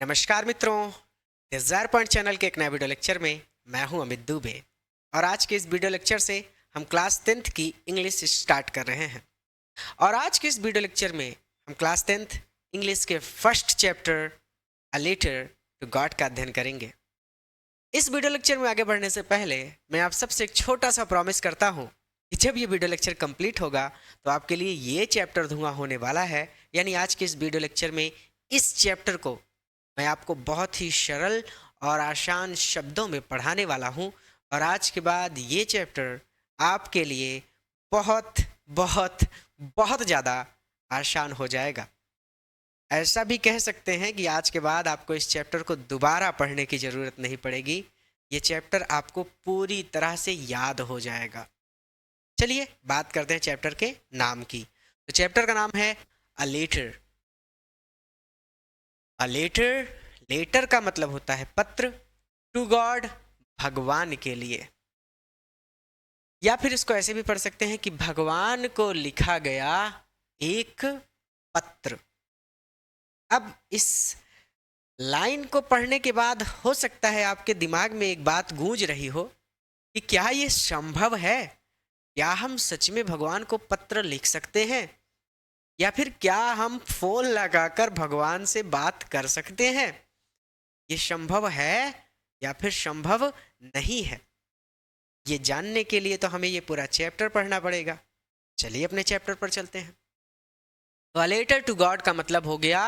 नमस्कार मित्रों, desire point channel के एक नए वीडियो लेक्चर में मैं हूं अमित दुबे। और आज के इस वीडियो लेक्चर से हम क्लास 10th की इंग्लिश स्टार्ट कर रहे हैं। और आज के इस वीडियो लेक्चर में हम क्लास 10th इंग्लिश के first chapter a letter to God का अध्ययन करेंगे। इस वीडियो लेक्चर में आगे बढ़ने से पहले मैं आप सबसे एक छोटा सा प्रॉमिस करता हूँ कि जब ये वीडियो लेक्चर कंप्लीट होगा तो आपके लिए ये चैप्टर धुआं होने वाला है। यानी आज के इस वीडियो लेक्चर में इस चैप्टर को मैं आपको बहुत ही सरल और आसान शब्दों में पढ़ाने वाला हूँ। और आज के बाद ये चैप्टर आपके लिए बहुत बहुत बहुत ज़्यादा आसान हो जाएगा। ऐसा भी कह सकते हैं कि आज के बाद आपको इस चैप्टर को दोबारा पढ़ने की ज़रूरत नहीं पड़ेगी। ये चैप्टर आपको पूरी तरह से याद हो जाएगा। चलिए बात करते हैं चैप्टर के नाम की। तो चैप्टर का नाम है a letter. A letter, letter का मतलब होता है पत्र, टू गॉड भगवान के लिए, या फिर इसको ऐसे भी पढ़ सकते हैं कि भगवान को लिखा गया एक पत्र। अब इस लाइन को पढ़ने के बाद हो सकता है आपके दिमाग में एक बात गूंज रही हो कि क्या ये संभव है? क्या हम सच में भगवान को पत्र लिख सकते हैं? या फिर क्या हम फोन लगाकर भगवान से बात कर सकते हैं? ये संभव है या फिर संभव नहीं है? ये जानने के लिए तो हमें ये पूरा चैप्टर पढ़ना पड़ेगा। चलिए अपने चैप्टर पर चलते हैं। तो अ लेटर टू गॉड का मतलब हो गया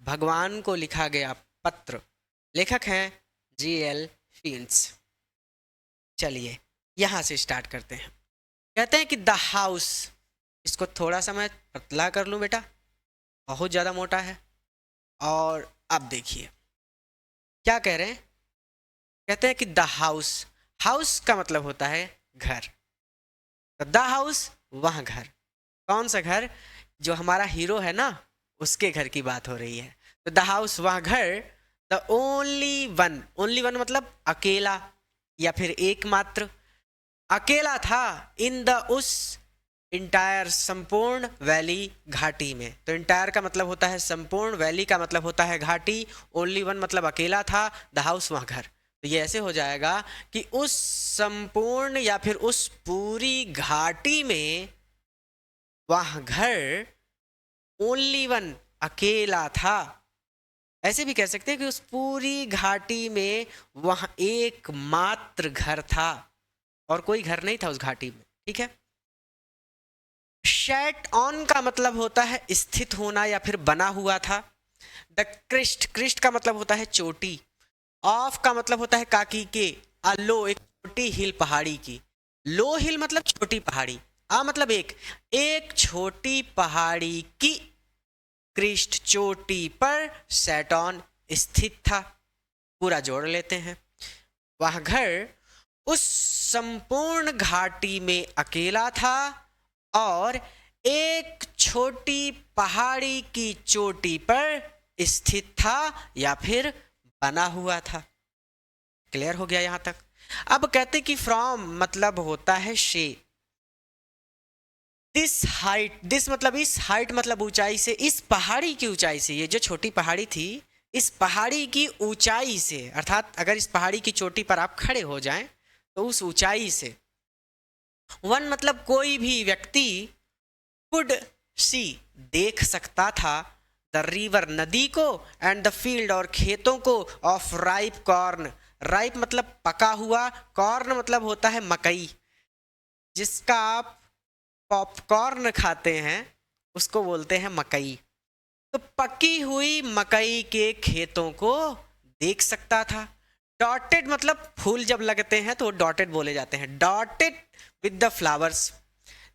भगवान को लिखा गया पत्र। लेखक हैं G.L. फिंच। चलिए यहाँ से स्टार्ट करते हैं। कहते हैं कि द हाउस, इसको थोड़ा सा मैं पतला कर लूँ बेटा, बहुत ज़्यादा मोटा है। और अब देखिए क्या कह रहे हैं। कहते हैं कि द हाउस, हाउस का मतलब होता है घर। तो द हाउस वह घर, कौन सा घर? जो हमारा हीरो है ना, उसके घर की बात हो रही है। तो द हाउस वह घर, the only one, only one मतलब अकेला या फिर एकमात्र, अकेला था इन द उस इंटायर संपूर्ण वैली घाटी में। तो इंटायर का मतलब होता है संपूर्ण, वैली का मतलब होता है घाटी, ओनली वन मतलब अकेला था, द हाउस वह घर। तो ये ऐसे हो जाएगा कि उस संपूर्ण या फिर उस पूरी घाटी में वह घर ओनली वन अकेला था। ऐसे भी कह सकते हैं कि उस पूरी घाटी में वह एकमात्र घर था और कोई घर नहीं था उस घाटी में। ठीक है। शैट ऑन का मतलब होता है स्थित होना या फिर बना हुआ था। द क्रिस्ट, क्रिस्ट का मतलब होता है चोटी। ऑफ का मतलब होता है काकी के। अ लो, एक छोटी हिल पहाड़ी की। लो हिल मतलब छोटी पहाड़ी। आ मतलब एक छोटी पहाड़ी की क्रिस्ट, चोटी पर सैटॉन स्थित था। पूरा जोड़ लेते हैं। वह घर उस संपूर्ण घाटी में अकेला था और एक छोटी पहाड़ी की चोटी पर स्थित था या फिर बना हुआ था। क्लियर हो गया यहां तक? अब कहते कि फ्रॉम मतलब होता है से। दिस हाइट, दिस मतलब इस, हाइट मतलब ऊंचाई से, इस पहाड़ी की ऊंचाई से, ये जो छोटी पहाड़ी थी इस पहाड़ी की ऊंचाई से, अर्थात अगर इस पहाड़ी की चोटी पर आप खड़े हो जाएं तो उस ऊंचाई से, वन मतलब कोई भी व्यक्ति, कुड सी देख सकता था, द रिवर नदी को, एंड द फील्ड और खेतों को, ऑफ राइप कॉर्न, राइप मतलब पका हुआ, कॉर्न मतलब होता है मकई, जिसका आप पॉपकॉर्न खाते हैं उसको बोलते हैं मकई। तो पकी हुई मकई के खेतों को देख सकता था। डॉटेड मतलब फूल जब लगते हैं तो वो डॉटेड बोले जाते हैं। डॉटेड विद द फ्लावर्स,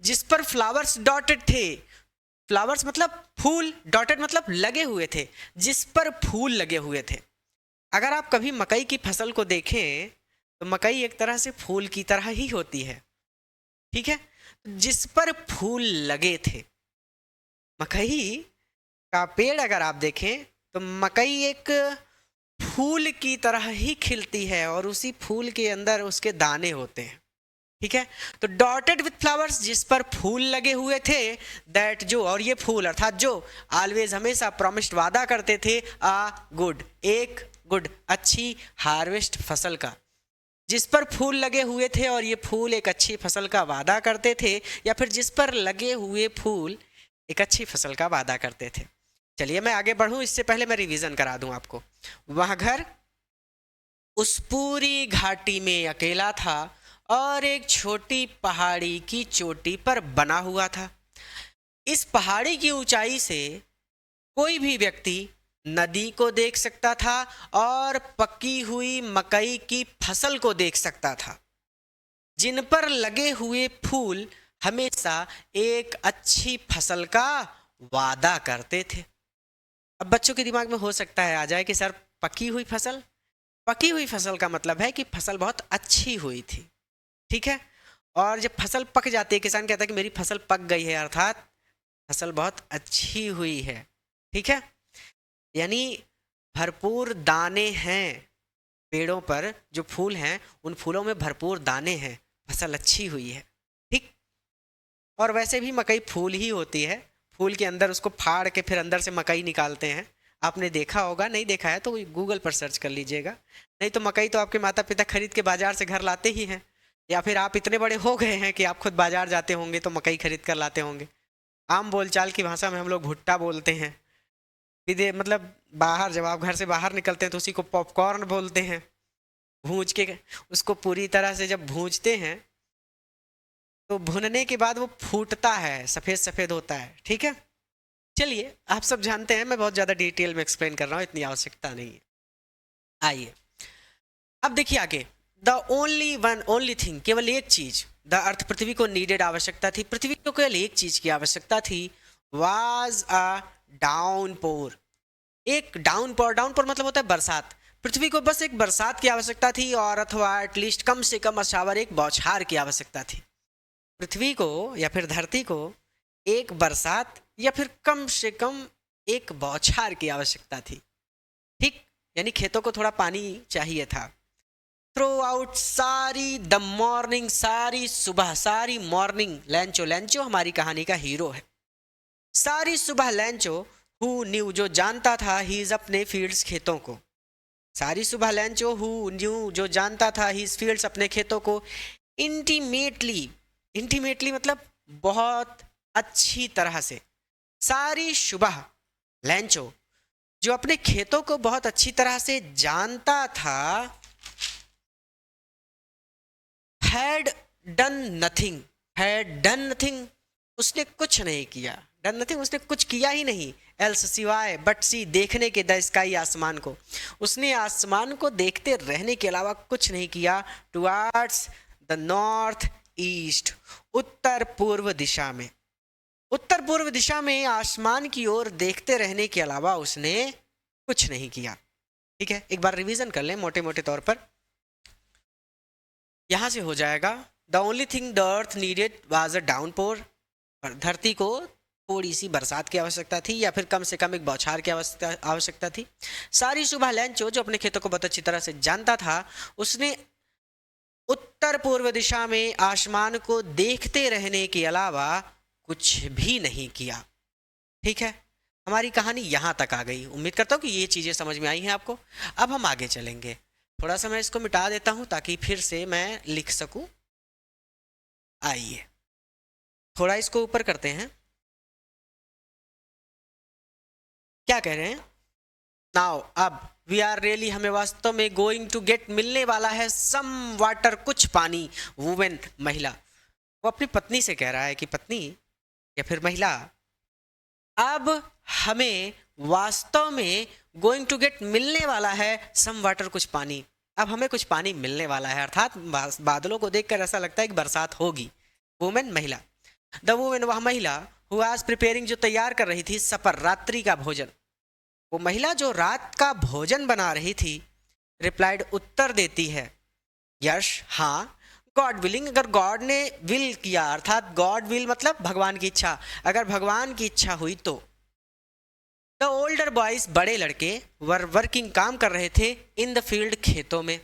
जिस पर फ्लावर्स डॉटेड थे। फ्लावर्स मतलब फूल, डॉटेड मतलब लगे हुए थे, जिस पर फूल लगे हुए थे। अगर आप कभी मकई की फसल को देखें तो मकई एक तरह से फूल की तरह ही होती है। ठीक है। जिस पर फूल लगे थे, मकई का पेड़ अगर आप देखें तो मकई एक फूल की तरह ही खिलती है और उसी फूल के अंदर उसके दाने होते हैं। ठीक है। तो डॉटेड विथ फ्लावर्स, जिस पर फूल लगे हुए थे, दैट जो, और ये फूल अर्थात जो, ऑलवेज हमेशा प्रॉमिस्ड वादा करते थे, आ गुड एक गुड अच्छी हार्वेस्ट फसल का। जिस पर फूल लगे हुए थे और ये फूल एक अच्छी फसल का वादा करते थे, या फिर जिस पर लगे हुए फूल एक अच्छी फसल का वादा करते थे। चलिए मैं आगे बढ़ूं, इससे पहले मैं रिवीजन करा दूं आपको। वह घर उस पूरी घाटी में अकेला था और एक छोटी पहाड़ी की चोटी पर बना हुआ था। इस पहाड़ी की ऊंचाई से कोई भी व्यक्ति नदी को देख सकता था और पकी हुई मकई की फसल को देख सकता था, जिन पर लगे हुए फूल हमेशा एक अच्छी फसल का वादा करते थे। अब बच्चों के दिमाग में हो सकता है आ जाए कि सर पकी हुई फसल, पकी हुई फसल का मतलब है कि फसल बहुत अच्छी हुई थी, ठीक है। और जब फसल पक जाती है, किसान कहता है कि मेरी फसल पक गई है, अर्थात फसल बहुत अच्छी हुई है, ठीक है। यानी भरपूर दाने हैं पेड़ों पर, जो फूल हैं उन फूलों में भरपूर दाने हैं, फसल अच्छी हुई है, ठीक। और वैसे भी मकई फूल ही होती है, फूल के अंदर उसको फाड़ के फिर अंदर से मकई निकालते हैं। आपने देखा होगा, नहीं देखा है तो गूगल पर सर्च कर लीजिएगा। नहीं तो मकई तो आपके माता पिता खरीद के बाजार से घर लाते ही हैं, या फिर आप इतने बड़े हो गए हैं कि आप खुद बाजार जाते होंगे तो मकई खरीद कर लाते होंगे। आम बोलचाल की भाषा में हम लोग भुट्टा बोलते हैं, मतलब बाहर जब आप घर से बाहर निकलते हैं तो उसी को पॉपकॉर्न बोलते हैं। भूंज के उसको पूरी तरह से जब भूंजते हैं तो भुनने के बाद वो फूटता है, सफ़ेद सफ़ेद होता है, ठीक है। चलिए आप सब जानते हैं, मैं बहुत ज़्यादा डिटेल में एक्सप्लेन कर रहा हूँ, इतनी आवश्यकता नहीं है। आइए अब देखिए आगे। द ओनली थिंग, केवल एक चीज, द अर्थ पृथ्वी को नीडेड आवश्यकता थी, पृथ्वी को केवल एक चीज की आवश्यकता थी, वाज अ डाउनपोर, एक डाउनपोर। डाउनपोर मतलब होता है बरसात। पृथ्वी को बस एक बरसात की आवश्यकता थी, और अथवा एटलीस्ट कम से कम अशावर एक बौछार की आवश्यकता थी। पृथ्वी को या फिर धरती को एक बरसात या फिर कम से कम एक बौछार की आवश्यकता थी, ठीक। यानी खेतों को थोड़ा पानी चाहिए था। थ्रू आउट सारी द मॉर्निंग, सारी सुबह, सारी मॉर्निंग, लैंचो, लैंचो हमारी कहानी का हीरो है। सारी सुबह लैंचो, हु न्यू जो जानता था, हीज अपने फील्ड्स खेतों को। सारी सुबह लैंचो हु न्यू जो जानता था, हीज फील्ड्स अपने खेतों को, इंटीमेटली, इंटीमेटली मतलब बहुत अच्छी तरह से। सारी सुबह लैंचो जो अपने खेतों को बहुत अच्छी तरह से जानता था, had done nothing, had done nothing, उसने कुछ नहीं किया, done nothing उसने कुछ किया ही नहीं, else सिवाय, but सी देखने के, द स्काई आसमान को, उसने आसमान को देखते रहने के अलावा कुछ नहीं किया, टुवार्ड्स द नॉर्थ ईस्ट, उत्तर पूर्व दिशा में, उत्तर पूर्व दिशा में आसमान की ओर देखते रहने के अलावा उसने कुछ नहीं किया, ठीक है। एक बार रिवीजन कर लें मोटे मोटे तौर पर, यहां से हो जाएगा। The only thing the earth needed was a downpour, धरती को थोड़ी सी बरसात की आवश्यकता थी या फिर कम से कम एक बौछार की आवश्यकता थी। सारी सुबह लैंचो जो अपने खेतों को बहुत अच्छी तरह से जानता था, उसने उत्तर पूर्व दिशा में आसमान को देखते रहने के अलावा कुछ भी नहीं किया, ठीक है। हमारी कहानी यहाँ तक आ गई। उम्मीद करता हूँ कि ये चीज़ें समझ में आई हैं आपको। अब हम आगे चलेंगे। थोड़ा सा मैं इसको मिटा देता हूँ ताकि फिर से मैं लिख सकूँ। आइए थोड़ा इसको ऊपर करते हैं। क्या कह रहे हैं? नाउ अब वी आर रियली, हमें वास्तव में गोइंग टू गेट, मिलने वाला है सम वाटर, कुछ पानी। वुमेन महिला, वो अपनी पत्नी से कह रहा है कि पत्नी या फिर महिला, अब हमें वास्तव में गोइंग टू गेट मिलने वाला है सम वाटर, कुछ पानी। अब हमें कुछ पानी मिलने वाला है, अर्थात बादलों को देखकर ऐसा लगता है कि बरसात होगी। वुमेन महिला, द वुमेन वह महिला, हु वाज प्रिपेयरिंग जो तैयार कर रही थी, सपर रात्रि का भोजन, वो महिला जो रात का भोजन बना रही थी, रिप्लाइड उत्तर देती है, यश हाँ, गॉड विलिंग, अगर गॉड ने विल किया, अर्थात गॉड विल मतलब भगवान की इच्छा, अगर भगवान की इच्छा हुई तो। द ओल्डर बॉयज बड़े लड़के, वर वर्किंग काम कर रहे थे, इन द फील्ड खेतों में।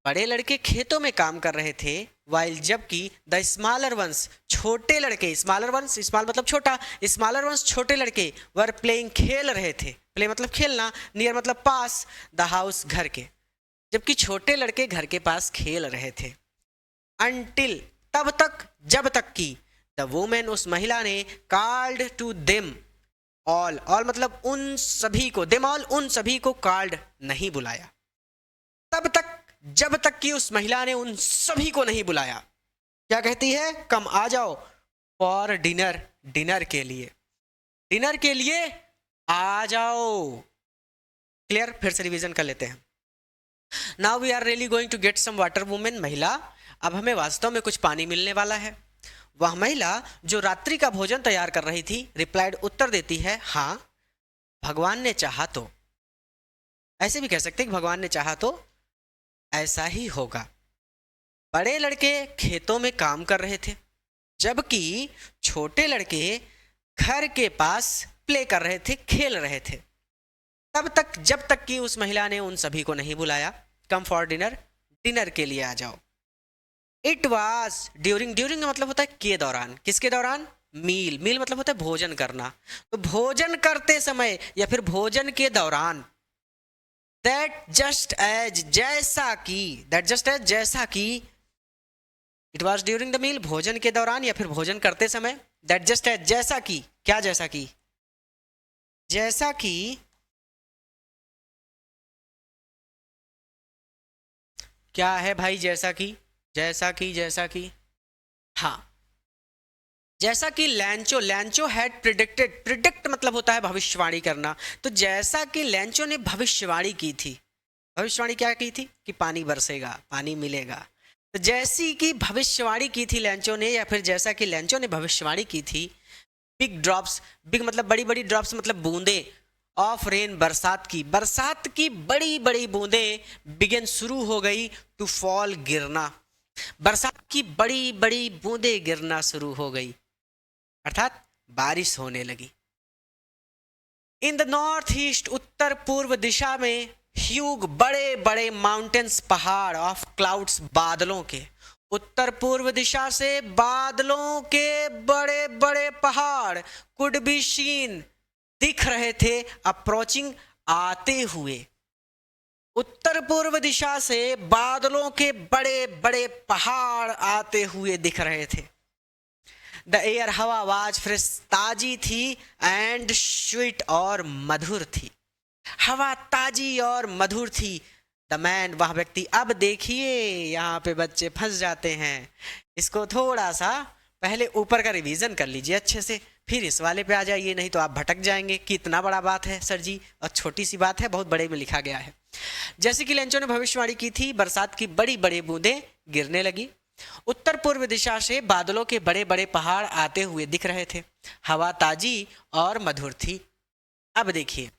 बड़े लड़के खेतों में काम कर रहे थे, वाइल जबकि द स्मॉलर वंस छोटे लड़के, स्मॉलर वंस, स्मॉल मतलब छोटा, स्मॉलर वंस छोटे लड़के वर प्लेइंग खेल रहे थे, प्ले मतलब खेलना, नियर मतलब पास, द हाउस घर के, जबकि छोटे लड़के घर के पास खेल रहे थे। अनटिल तब तक, जब तक कि द वुमेन उस महिला ने called to them all, all मतलब उन सभी को, देम ऑल उन सभी को कॉल्ड नहीं बुलाया, तब तक जब तक कि उस महिला ने उन सभी को नहीं बुलाया। क्या कहती है? कम आ जाओ फॉर डिनर, डिनर के लिए, डिनर के लिए आ जाओ। क्लियर? फिर से रिवीजन कर लेते हैं। Now we are really going to get some water. Women महिला, अब हमें वास्तव में कुछ पानी मिलने वाला है। वह महिला जो रात्रि का भोजन तैयार कर रही थी, रिप्लाइड उत्तर देती है, हाँ भगवान ने चाहा तो। ऐसे भी कह सकते हैं कि भगवान ने चाहा तो ऐसा ही होगा। बड़े लड़के खेतों में काम कर रहे थे, जबकि छोटे लड़के घर के पास प्ले कर रहे थे, खेल रहे थे, तब तक जब तक कि उस महिला ने उन सभी को नहीं बुलाया। कम फॉर डिनर, डिनर के लिए आ जाओ। इट वॉज ड्यूरिंग, ड्यूरिंग का मतलब होता है के दौरान, किसके दौरान? मील, मील मतलब होता है भोजन करना, तो भोजन करते समय या फिर भोजन के दौरान। दैट जस्ट एज, जैसा कि, दैट जस्ट एज जैसा कि, it was during the meal भोजन के दौरान या फिर भोजन करते समय। दैट जस्ट एज जैसा कि, क्या जैसा कि? जैसा कि क्या है भाई? जैसा कि, जैसा कि, जैसा कि, हाँ जैसा कि लैंचो, लैंचो हैड प्रिडिक्टेड, प्रिडिक्ट मतलब होता है भविष्यवाणी करना, तो जैसा कि लैंचो ने भविष्यवाणी की थी। भविष्यवाणी क्या की थी? कि पानी बरसेगा, पानी मिलेगा। तो जैसी कि भविष्यवाणी की थी लैंचो ने, या फिर जैसा कि लैंचो ने भविष्यवाणी की थी, बिग ड्रॉप्स, बिग मतलब बड़ी बड़ी, ड्रॉप्स मतलब बूंदे, ऑफ रेन बरसात की, बरसात की बड़ी बड़ी बूंदें, बिगिन शुरू हो गई, टू फॉल गिरना, बरसात की बड़ी बड़ी बूंदें गिरना शुरू हो गई, अर्थात बारिश होने लगी। इन द नॉर्थ ईस्ट, उत्तर पूर्व दिशा में, ह्यूग बड़े बड़े माउंटेन्स, पहाड़, ऑफ क्लाउड्स बादलों के, उत्तर पूर्व दिशा से बादलों के बड़े बड़े पहाड़, कुड बी शीन दिख रहे थे, अप्रोचिंग आते हुए। उत्तर पूर्व दिशा से बादलों के बड़े बड़े पहाड़ आते हुए दिख रहे थे। द एयर, हवा, वाज फ्रेश ताजी थी, एंड स्वीट और मधुर थी, हवा ताजी और मधुर थी। द मैन, वह व्यक्ति, अब देखिए यहाँ पे बच्चे फंस जाते हैं, इसको थोड़ा सा पहले ऊपर का रिवीजन कर लीजिए अच्छे से, फिर इस वाले पे आ जाइए, नहीं तो आप भटक जाएंगे कि इतना बड़ा बात है सर जी, और छोटी सी बात है, बहुत बड़े में लिखा गया है। जैसे कि लेंचो ने भविष्यवाणी की थी, बरसात की बड़ी बड़ी बूंदें गिरने लगी, उत्तर पूर्व दिशा से बादलों के बड़े बड़े पहाड़ आते हुए दिख रहे थे, हवा ताजी और मधुर थी। अब देखिए,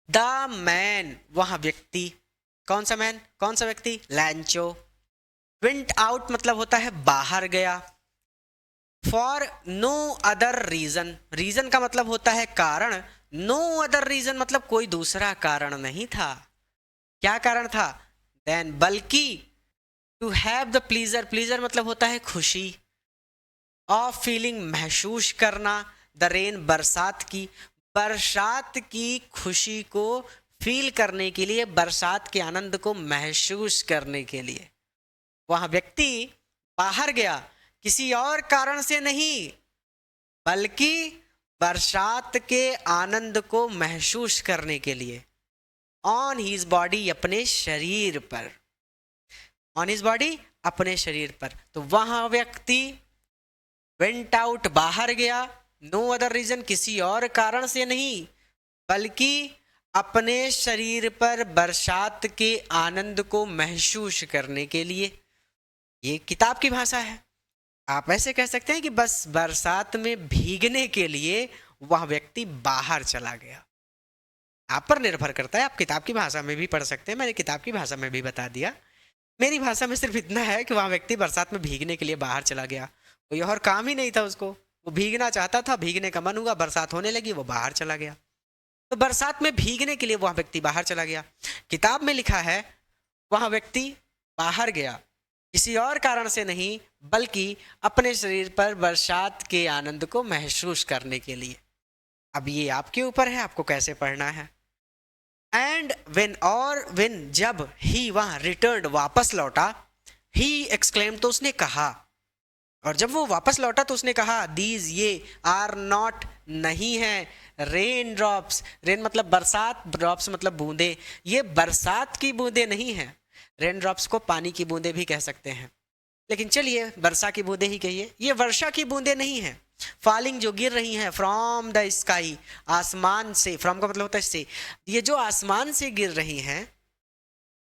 द मैन, वह व्यक्ति, कौन सा मैन, कौन सा व्यक्ति? लैंचो। वेंट आउट मतलब होता है बाहर गया, for no other reason, reason का मतलब होता है कारण, नो अदर रीजन मतलब कोई दूसरा कारण नहीं था। क्या कारण था? देन, बल्कि, to have the pleasure, pleasure मतलब होता है खुशी, ऑफ फीलिंग महसूस करना, द रेन बरसात की, बरसात की खुशी को फील करने के लिए, बरसात के आनंद को महसूस करने के लिए वह व्यक्ति बाहर गया, किसी और कारण से नहीं, बल्कि बरसात के आनंद को महसूस करने के लिए। ऑन हीज बॉडी, अपने शरीर पर, ऑन हिज बॉडी, अपने शरीर पर। तो वह व्यक्ति वेंट आउट, बाहर गया, नो अदर रीजन, किसी और कारण से नहीं, बल्कि अपने शरीर पर बरसात के आनंद को महसूस करने के लिए। ये किताब की भाषा है। आप ऐसे कह सकते हैं कि बस बरसात में भीगने के लिए वह व्यक्ति बाहर चला गया। आप पर निर्भर करता है, आप किताब की भाषा में भी पढ़ सकते हैं, मैंने किताब की भाषा में भी बता दिया। मेरी भाषा में सिर्फ इतना है कि वह व्यक्ति बरसात में भीगने के लिए बाहर चला गया, कोई और काम ही नहीं था उसको, वो भीगना चाहता था, भीगने का मन हुआ, बरसात होने लगी, वो बाहर चला गया। तो बरसात में भीगने के लिए वह व्यक्ति बाहर चला गया। किताब में लिखा है वह व्यक्ति बाहर गया, किसी और कारण से नहीं बल्कि अपने शरीर पर बरसात के आनंद को महसूस करने के लिए। अब ये आपके ऊपर है, आपको कैसे पढ़ना है। एंड वेन जब ही वहां रिटर्न वापस लौटा, ही एक्सक्लेम तो उसने कहा, और जब वो वापस लौटा तो उसने कहा दीज ये आर नॉट नहीं है रेन ड्रॉप्स। रेन मतलब बरसात, ड्रॉप्स मतलब बूंदे, ये बरसात की बूंदे नहीं है। रेन ड्रॉप्स को पानी की बूंदे भी कह सकते हैं, लेकिन चलिए वर्षा की बूंदे ही कहिए। ये वर्षा की बूंदे नहीं है, फॉलिंग जो गिर रही हैं फ्रॉम द स्काई, आसमान से। फ्रॉम का मतलब होता है से, ये जो आसमान से गिर रही हैं,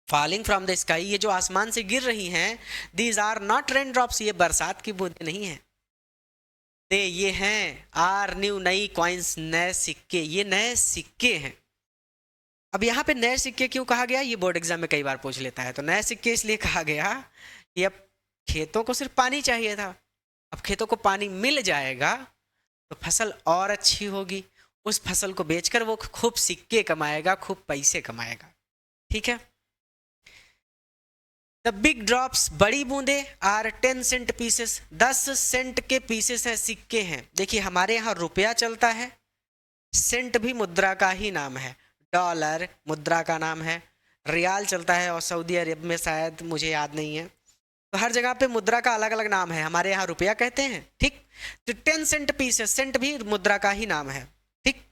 फॉलिंग फ्रॉम द स्काई, ये जो आसमान से गिर रही हैं, these are not raindrops, ये बरसात की बूंदे नहीं है। दे ये हैं आर न्यू, नई कॉइन्स, नए सिक्के, ये नए सिक्के हैं। अब यहाँ पे नए सिक्के क्यों कहा गया, ये बोर्ड एग्जाम में कई बार पूछ लेता है। तो नए सिक्के इसलिए कहा गया कि अब खेतों को सिर्फ पानी चाहिए था, अब खेतों को पानी मिल जाएगा तो फसल और अच्छी होगी, उस फसल को बेचकर वो खूब सिक्के कमाएगा, खूब पैसे कमाएगा। ठीक है। द बिग ड्रॉप्स, बड़ी बूंदे, आर 10 सेंट पीसेस, 10 सेंट के पीसेस हैं, सिक्के हैं। देखिए हमारे यहाँ रुपया चलता है, सेंट भी मुद्रा का ही नाम है, डॉलर मुद्रा का नाम है, रियाल चलता है और सऊदी अरब में शायद, मुझे याद नहीं है, तो हर जगह पे मुद्रा का अलग अलग नाम है। हमारे यहाँ रुपया कहते हैं, ठीक। तो 10 सेंट पीसेस, सेंट भी मुद्रा का ही नाम है, ठीक।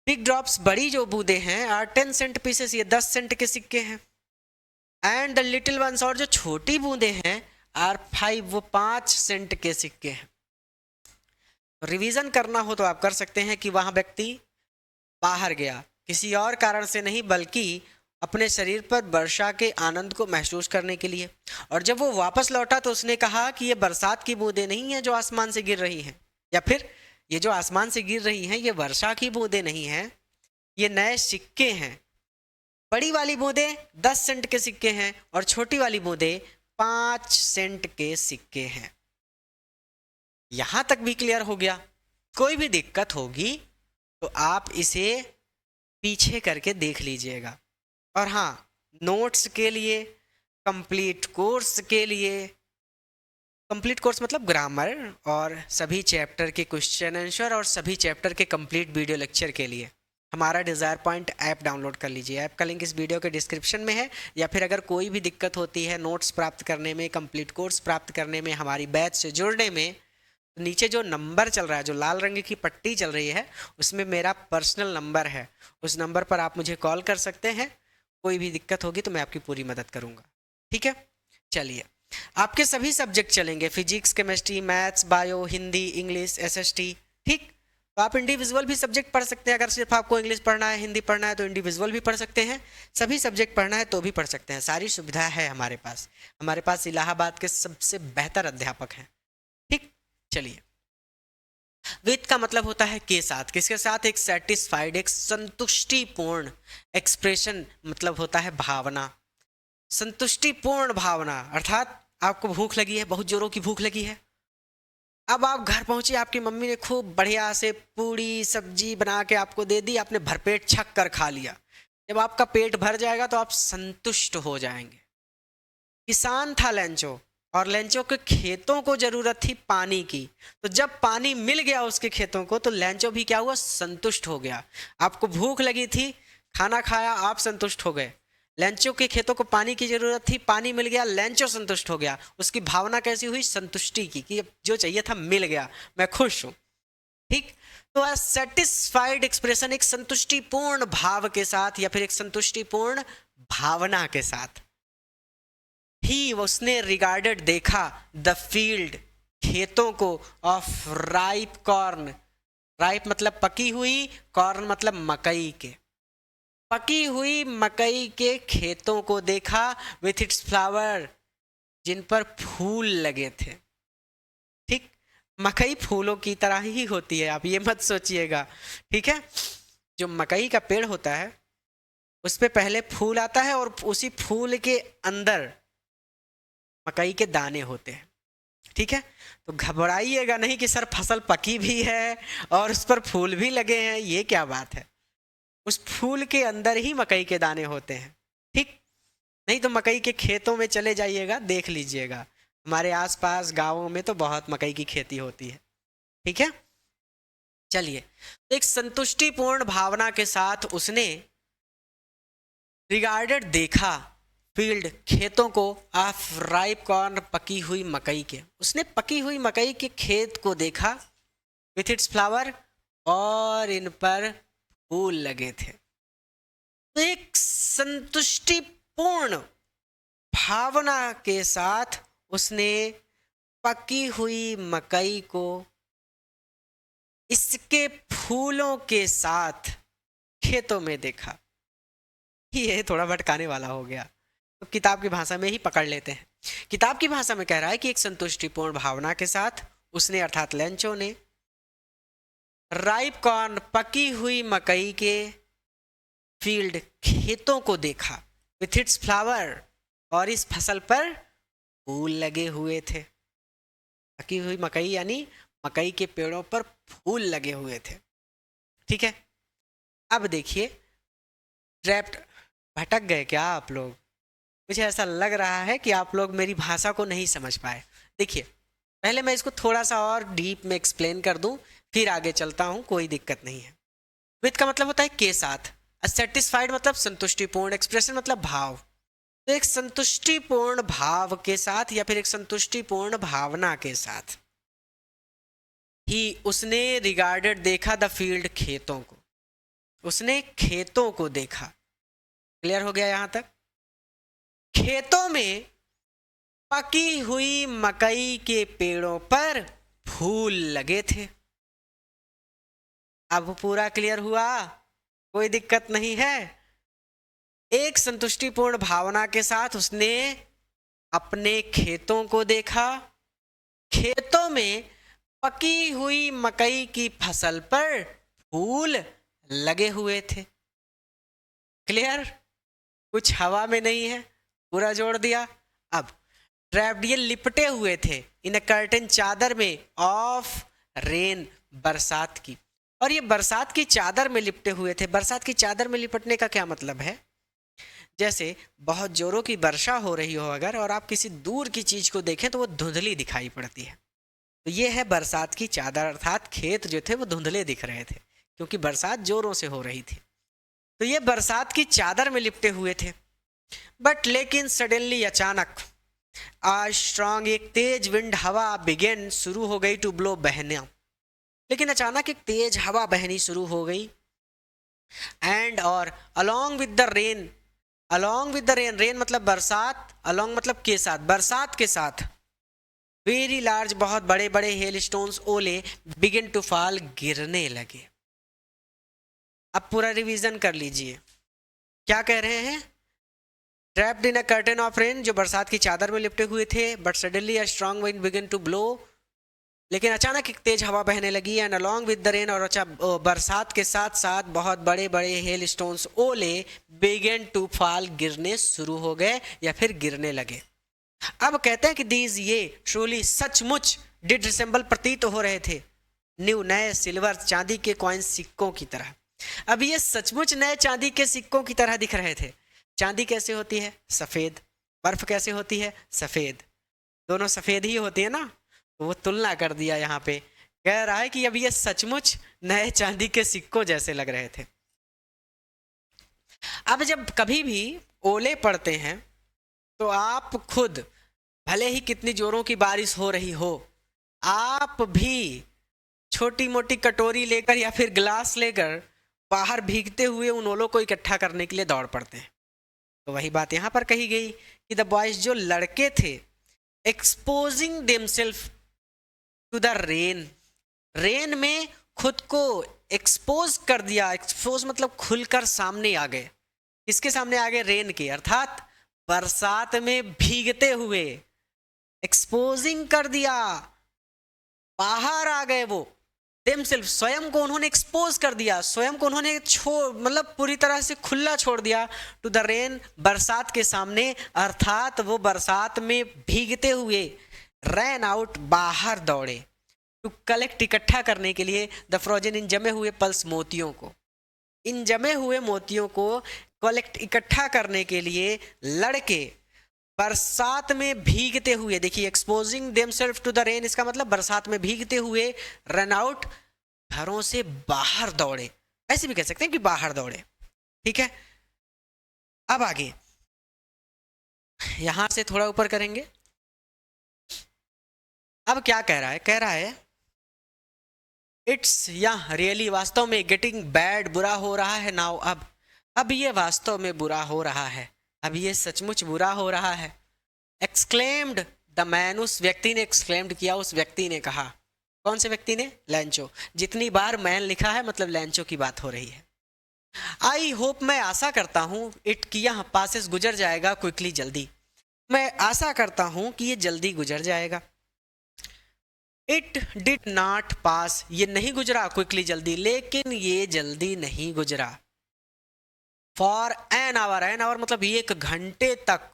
बिग ड्रॉप्स, बड़ी जो बूंदे हैं, आर 10 सेंट पीसेस, ये 10 सेंट के सिक्के हैं। एंड द लिटिल वंस, और जो छोटी बूंदे हैं, आर 5, वो 5 सेंट के सिक्के हैं। तो रिवीजन करना हो तो आप कर सकते हैं कि वहां व्यक्ति बाहर गया, किसी और कारण से नहीं बल्कि अपने शरीर पर वर्षा के आनंद को महसूस करने के लिए। और जब वो वापस लौटा तो उसने कहा कि ये बरसात की बूंदें नहीं हैं जो आसमान से गिर रही हैं, या फिर ये जो आसमान से गिर रही हैं ये वर्षा की बूंदें नहीं हैं, ये नए सिक्के हैं। बड़ी वाली बूंदें 10 सेंट के सिक्के हैं और छोटी वाली बूंदें 5 सेंट के सिक्के हैं। यहां तक भी क्लियर हो गया। कोई भी दिक्कत होगी तो आप इसे पीछे करके देख लीजिएगा। और हाँ, नोट्स के लिए, कंप्लीट कोर्स के लिए, कंप्लीट कोर्स मतलब ग्रामर और सभी चैप्टर के क्वेश्चन आंसर और सभी चैप्टर के कंप्लीट वीडियो लेक्चर के लिए हमारा डिज़ायर पॉइंट ऐप डाउनलोड कर लीजिए। ऐप का लिंक इस वीडियो के डिस्क्रिप्शन में है। या फिर अगर कोई भी दिक्कत होती है नोट्स प्राप्त करने में, कंप्लीट कोर्स प्राप्त करने में, हमारी बैच से जुड़ने में, तो नीचे जो नंबर चल रहा है, जो लाल रंग की पट्टी चल रही है, उसमें मेरा पर्सनल नंबर है। उस नंबर पर आप मुझे कॉल कर सकते हैं। कोई भी दिक्कत होगी तो मैं आपकी पूरी मदद करूँगा। ठीक है। चलिए, आपके सभी सब्जेक्ट चलेंगे, physics, chemistry, maths, bio, Hindi, English, SST। ठीक। तो आप इंडिविजुअल भी सब्जेक्ट पढ़ सकते हैं। अगर सिर्फ आपको इंग्लिश पढ़ना है, हिंदी पढ़ना है तो इंडिविजुअल भी पढ़ सकते हैं। सभी सब्जेक्ट पढ़ना है तो भी पढ़ सकते हैं। सारी सुविधा है हमारे पास। हमारे पास इलाहाबाद के सबसे बेहतर अध्यापक हैं। ठीक। चलिए, विद का मतलब होता है के साथ। किसके साथ? एक सेटिस्फाइड, एक संतुष्टिपूर्ण। एक्सप्रेशन मतलब होता है भावना, संतुष्टिपूर्ण भावना। अर्थात आपको भूख लगी है, बहुत जोरों की भूख लगी है। अब आप घर पहुंचे, आपकी मम्मी ने खूब बढ़िया से पूड़ी सब्जी बना के आपको दे दी, आपने भरपेट छक कर खा लिया। जब आपका पेट भर जाएगा तो आप संतुष्ट हो जाएंगे। किसान था लेंचो, और लेंचो के खेतों को जरूरत थी पानी की। तो जब पानी मिल गया उसके खेतों को तो लेंचो भी क्या हुआ? संतुष्ट हो गया। आपको भूख लगी थी, खाना खाया, आप संतुष्ट हो गए। लेंचो के खेतों को पानी की जरूरत थी, पानी मिल गया, लेंचो संतुष्ट हो गया। उसकी भावना कैसी हुई? संतुष्टि की, कि जो चाहिए था मिल गया, मैं खुश हूं। ठीक। तो सेटिस्फाइड एक्सप्रेशन एक संतुष्टिपूर्ण भाव के साथ या फिर एक संतुष्टिपूर्ण भावना के साथ। ही, उसने रिगार्डेड देखा, द फील्ड, खेतों को, ऑफ राइप कॉर्न। राइप मतलब पकी हुई, कॉर्न मतलब मकई के। पकी हुई मकई के खेतों को देखा, विथ इट्स फ्लावर, जिन पर फूल लगे थे। ठीक। मकई फूलों की तरह ही होती है, आप ये मत सोचिएगा। ठीक है। जो मकई का पेड़ होता है उस पे पहले फूल आता है और उसी फूल के अंदर मकई के दाने होते हैं। ठीक है। तो घबराइएगा नहीं कि सर फसल पकी भी है और उस पर फूल भी लगे हैं, ये क्या बात है। उस फूल के अंदर ही मकई के दाने होते हैं। ठीक। नहीं तो मकई के खेतों में चले जाइएगा, देख लीजिएगा, हमारे आसपास गांवों में तो बहुत मकई की खेती होती है। ठीक है, चलिए, तो एक संतुष्टिपूर्ण भावना के साथ उसने रिगार्डेड देखा फील्ड खेतों को ऑफ राइप कॉर्न पकी हुई मकई के, उसने पकी हुई मकई के खेत को देखा विथ इट्स फ्लावर और इन पर फूल लगे थे। तो एक संतुष्टिपूर्ण भावना के साथ उसने पकी हुई मकई को इसके फूलों के साथ खेतों में देखा। ये थोड़ा भटकाने वाला हो गया, तो किताब की भाषा में ही पकड़ लेते हैं। किताब की भाषा में कह रहा है कि एक संतुष्टिपूर्ण भावना के साथ उसने अर्थात लेंचो ने राइप कॉर्न पकी हुई मकई के फील्ड खेतों को देखा विथ इट्स फ्लावर, और इस फसल पर फूल लगे हुए थे। पकी हुई मकई यानी मकई के पेड़ों पर फूल लगे हुए थे। ठीक है, अब देखिए, ट्रैप्ड, भटक गए क्या आप लोग? मुझे ऐसा लग रहा है कि आप लोग मेरी भाषा को नहीं समझ पाए। देखिए, पहले मैं इसको थोड़ा सा और डीप में एक्सप्लेन कर दूं, फिर आगे चलता हूं, कोई दिक्कत नहीं है। विथ का मतलब होता है के साथ, सेटिस्फाइड मतलब संतुष्टिपूर्ण, एक्सप्रेशन मतलब भाव। तो एक संतुष्टिपूर्ण भाव के साथ या फिर एक संतुष्टिपूर्ण भावना के साथ ही उसने रिगार्डेड देखा द फील्ड खेतों को, उसने खेतों को देखा। क्लियर हो गया यहां तक? खेतों में पकी हुई मकई के पेड़ों पर फूल लगे थे। अब पूरा क्लियर हुआ? कोई दिक्कत नहीं है। एक संतुष्टिपूर्ण भावना के साथ उसने अपने खेतों को देखा, खेतों में पकी हुई मकई की फसल पर फूल लगे हुए थे। क्लियर? कुछ हवा में नहीं है, पूरा जोड़ दिया। अब ट्रैप्ड, ये लिपटे हुए थे इन कर्टन, चादर में, ऑफ रेन, बरसात की। और ये बरसात की चादर में लिपटे हुए थे। बरसात की चादर में लिपटने का क्या मतलब है? जैसे बहुत जोरों की वर्षा हो रही हो अगर, और आप किसी दूर की चीज को देखें तो वो धुंधली दिखाई पड़ती है, तो ये है बरसात की चादर, अर्थात खेत जो थे वो धुंधले दिख रहे थे क्योंकि बरसात जोरों से हो रही थी। तो ये बरसात की चादर में लिपटे हुए थे। बट लेकिन सडनली, अचानक, आज स्ट्रॉन्ग, एक तेज विंड, हवा बिगेन, शुरू हो गई, टू ब्लो, बहना। लेकिन अचानक एक तेज हवा बहनी शुरू हो गई। एंड और along with the rain, along with the rain, rain मतलब बरसात, अलॉन्ग मतलब के साथ, बरसात के साथ, वेरी लार्ज, बहुत बड़े बड़े हेल स्टोन्स, ओले, बिगिन टू फॉल, गिरने लगे। अब पूरा रिवीजन कर लीजिए, क्या कह रहे हैं? Trapped in a curtain of rain, जो बरसात की चादर में लिपटे हुए थे, but suddenly a strong wind begin to blow, लेकिन अचानक एक तेज हवा बहने लगी। And along with the rain, और अच्छा बरसात के साथ साथ बहुत बड़े बड़े हेल स्टोन्स, ओले, बिगिन टू फॉल, गिरने शुरू हो गए या फिर गिरने लगे। अब कहते हैं कि दीज, ये, ट्रूली, सचमुच, डिड रिसेंबल, प्रतीत हो रहे थे, न्यू, नए, सिल्वर, चांदी के कॉइन्स, सिक्कों की तरह। अब ये सचमुच नए चांदी के सिक्कों की तरह दिख रहे थे। चांदी कैसे होती है? सफेद। बर्फ कैसे होती है? सफेद। दोनों सफेद ही होती है ना, तो वो तुलना कर दिया यहाँ पे, कह रहा है कि अब ये सचमुच नए चांदी के सिक्कों जैसे लग रहे थे। अब जब कभी भी ओले पड़ते हैं तो आप खुद, भले ही कितनी जोरों की बारिश हो रही हो, आप भी छोटी मोटी कटोरी लेकर या फिर गिलास लेकर बाहर भीगते हुए उन ओलों को इकट्ठा करने के लिए दौड़ पड़ते हैं। तो वही बात यहाँ पर कही गई कि द बॉयज, जो लड़के थे, exposing themselves to the rain, rain में खुद को एक्सपोज कर दिया। एक्सपोज मतलब खुलकर सामने आ गए। किसके सामने आ गए? रेन के, अर्थात बरसात में भीगते हुए एक्सपोजिंग कर दिया, बाहर आ गए। वो देमसेल्फ, स्वयं को उन्होंने एक्सपोज कर दिया, स्वयं को उन्होंने मतलब पूरी तरह से खुला छोड़ दिया टू द रेन, बरसात के सामने, अर्थात वो बरसात में भीगते हुए रैन आउट, बाहर दौड़े, टू कलेक्ट, इकट्ठा करने के लिए, द फ्रोजन, इन जमे हुए पल्स, मोतियों को। इन जमे हुए मोतियों को कलेक्ट इकट्ठा करने के लिए लड़के बरसात में भीगते हुए, देखिए exposing themselves to the rain, इसका मतलब बरसात में भीगते हुए रन आउट, घरों से बाहर दौड़े, ऐसे भी कह सकते हैं कि बाहर दौड़े। ठीक है, अब आगे यहां से थोड़ा ऊपर करेंगे। अब क्या कह रहा है, कह रहा है इट्स या रियली, वास्तव में गेटिंग बैड, बुरा हो रहा है नाउ, अब ये वास्तव में बुरा हो रहा है, अब ये सचमुच बुरा हो रहा है। एक्सक्लेम्ड द मैन, उस व्यक्ति ने एक्सक्लेम्ड किया, उस व्यक्ति ने कहा, कौन से व्यक्ति ने, लैंचो। जितनी बार मैन लिखा है मतलब लैंचो की बात हो रही है। आई होप, मैं आशा करता हूं, इट की यहाँ पासेस गुजर जाएगा, क्विकली जल्दी, मैं आशा करता हूं कि ये जल्दी गुजर जाएगा। इट डिड नॉट पास, ये नहीं गुजरा क्विकली जल्दी, लेकिन ये जल्दी नहीं गुजरा। फॉर एन आवर मतलब 1 घंटे तक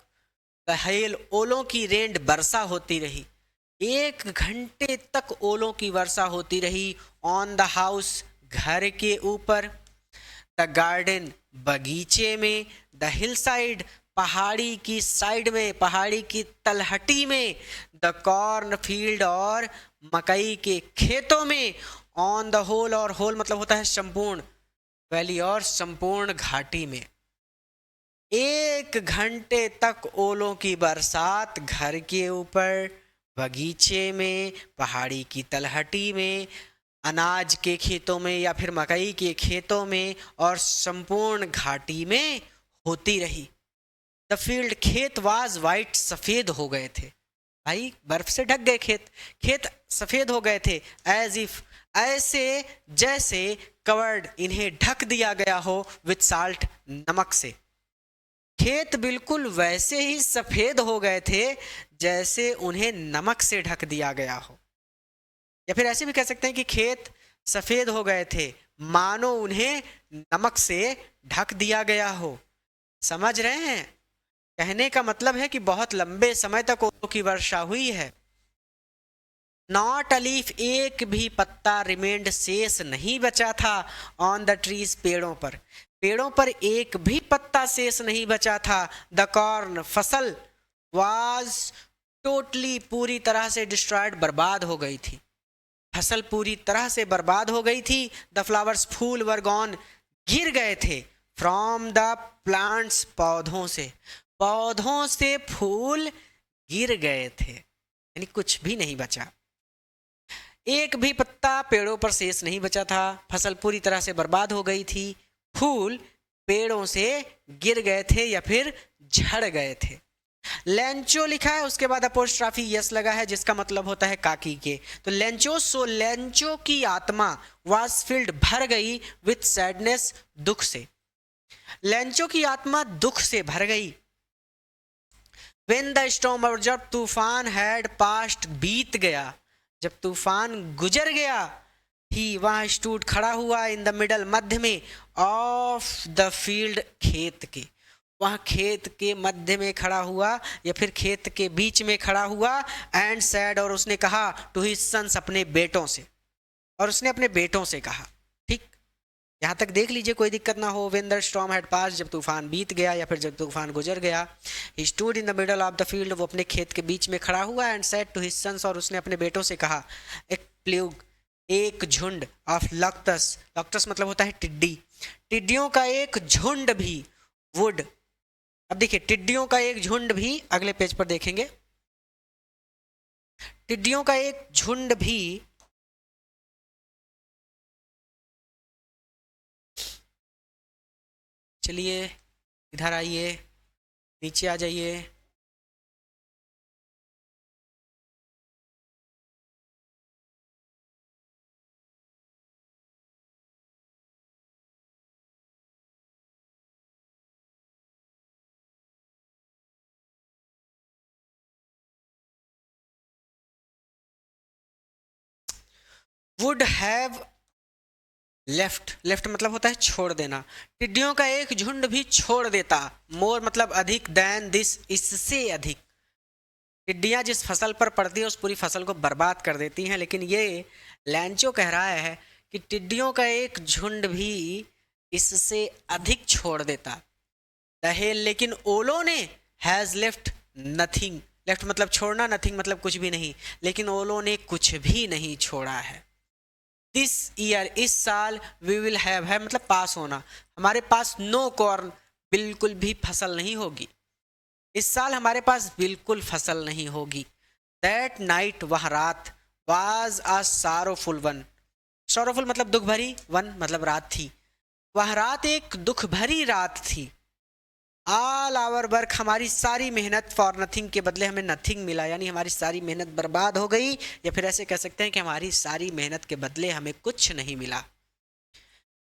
हेल, ओलों की रेन, वर्षा होती रही, 1 घंटे तक ओलों की वर्षा होती रही। ऑन द हाउस, घर के ऊपर, द गार्डन, बगीचे में, द हिल साइड, पहाड़ी की साइड में, पहाड़ी की तलहटी में, द कॉर्न फील्ड, और मकई के खेतों में, ऑन द होल, और होल मतलब होता है संपूर्ण, वैली, और संपूर्ण घाटी में। 1 घंटे तक ओलों की बरसात घर के ऊपर, बगीचे में, पहाड़ी की तलहटी में, अनाज के खेतों में या फिर मकई के खेतों में, और संपूर्ण घाटी में होती रही। द फील्ड, खेत, वाज वाइट, सफेद हो गए थे, भाई बर्फ से ढक गए खेत, खेत सफेद हो गए थे। एज इफ, ऐसे जैसे, कवर्ड, इन्हें ढक दिया गया हो, विथ साल्ट, नमक से। खेत बिल्कुल वैसे ही सफेद हो गए थे जैसे उन्हें नमक से ढक दिया गया हो, या फिर ऐसे भी कह सकते हैं कि खेत सफेद हो गए थे मानो उन्हें नमक से ढक दिया गया हो। समझ रहे हैं, कहने का मतलब है कि बहुत लंबे समय तक ओलों की वर्षा हुई है। नॉट अ लीफ, एक भी पत्ता, रिमेंड, शेष नहीं बचा था, ऑन द ट्रीज, पेड़ों पर, पेड़ों पर एक भी पत्ता शेष नहीं बचा था। द कॉर्न, फसल, वाज टोटली, पूरी तरह से डिस्ट्रॉयड, बर्बाद हो गई थी, फसल पूरी तरह से बर्बाद हो गई थी। द फ्लावर्स, फूल, वर गॉन, गिर गए थे। फ्रॉम द प्लांट्स, पौधों से, पौधों से फूल गिर गए थे, यानी कुछ भी नहीं बचा, एक भी पत्ता पेड़ों पर शेष नहीं बचा था, फसल पूरी तरह से बर्बाद हो गई थी, फूल पेड़ों से गिर गए थे या फिर झड़ गए थे। लेंचो लिखा है, उसके बाद अपोस्ट्राफी यस लगा है, जिसका मतलब होता है काकी के। तो लेंचो, सो लेंचो की आत्मा, वाज फिल्ड, भर गई, विथ सैडनेस, दुख से, लेंचो की आत्मा दुख से भर गई। व्हेन द स्टॉर्म, और जब तूफान, हैड पास्ट, बीत गया, जब तूफान गुजर गया, ही, वहां स्टूड, खड़ा हुआ, इन द मिडल, मध्य में, ऑफ द फील्ड, खेत के, वहां खेत के मध्य में खड़ा हुआ या फिर खेत के बीच में खड़ा हुआ। एंड सैड, और उसने कहा, टू हिज सन्स, अपने बेटों से, और उसने अपने बेटों से कहा। ठीक, यहाँ तक देख लीजिए, कोई दिक्कत ना हो। व्हेन द स्टॉर्म हैड पास, जब तूफान बीत गया या फिर जब तूफान गुजर गया। He stood in the middle of the field, वो अपने खेत के बीच में खड़ा हुआ। And said to his sons, और उसने अपने बेटों से कहा, एक प्लूग, एक झुंड, ऑफ लॉक्टस, लॉक्टस मतलब होता है टिड्डी, टिड्डियों का एक झुंड भी, वुड, अब देखिए टिड्डियों का एक झुंड भी, अगले पेज पर देखेंगे, टिड्डियों का एक झुंड भी, चलिए इधर आइए, नीचे आ जाइए, वुड हैव लेफ्ट, लेफ्ट मतलब होता है छोड़ देना, टिड्डियों का एक झुंड भी छोड़ देता, मोर मतलब अधिक, देन दिस, इससे अधिक। टिड्डियां जिस फसल पर पड़ती है उस पूरी फसल को बर्बाद कर देती हैं, लेकिन ये लैंचो कह रहा है कि टिड्डियों का एक झुंड भी इससे अधिक छोड़ देता। द हेल, लेकिन ओलो ने हैज लेफ्ट नथिंग, लेफ्ट मतलब छोड़ना, नथिंग मतलब कुछ भी नहीं, लेकिन ओलो ने कुछ भी नहीं छोड़ा है। दिस ईयर, इस साल, वी विल हैव, है मतलब पास होना, हमारे पास नो कॉर्न, बिल्कुल भी फसल नहीं होगी, इस साल हमारे पास बिल्कुल फसल नहीं होगी। दैट नाइट, वह रात, वाज अ सारोफुल वन, सॉरोफुल मतलब दुख भरी, वन मतलब रात थी, वह रात एक दुख भरी रात थी। ऑल आवर वर्क, हमारी सारी मेहनत, फॉर नथिंग, के बदले हमें नथिंग मिला, यानी हमारी सारी मेहनत बर्बाद हो गई, या फिर ऐसे कह सकते हैं कि हमारी सारी मेहनत के बदले हमें कुछ नहीं मिला।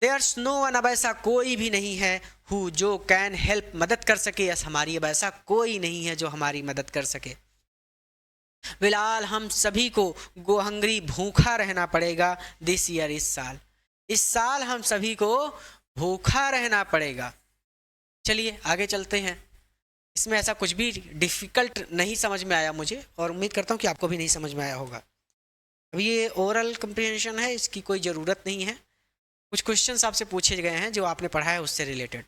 देयर्स नो वन, अब ऐसा कोई भी नहीं है, हु जो कैन हेल्प, मदद कर सके, यस हमारी अब ऐसा कोई नहीं है जो हमारी मदद कर सके। फिलहाल हम सभी को गो हंग्री, भूखा रहना पड़ेगा, दिस ईयर, इस साल हम सभी को भूखा रहना पड़ेगा। चलिए आगे चलते हैं, इसमें ऐसा कुछ भी डिफ़िकल्ट नहीं समझ में आया मुझे, और उम्मीद करता हूँ कि आपको भी नहीं समझ में आया होगा। अभी ये ओरल कंप्रीहेंशन है, इसकी कोई ज़रूरत नहीं है, कुछ क्वेश्चंस आपसे पूछे गए हैं जो आपने पढ़ा है उससे रिलेटेड,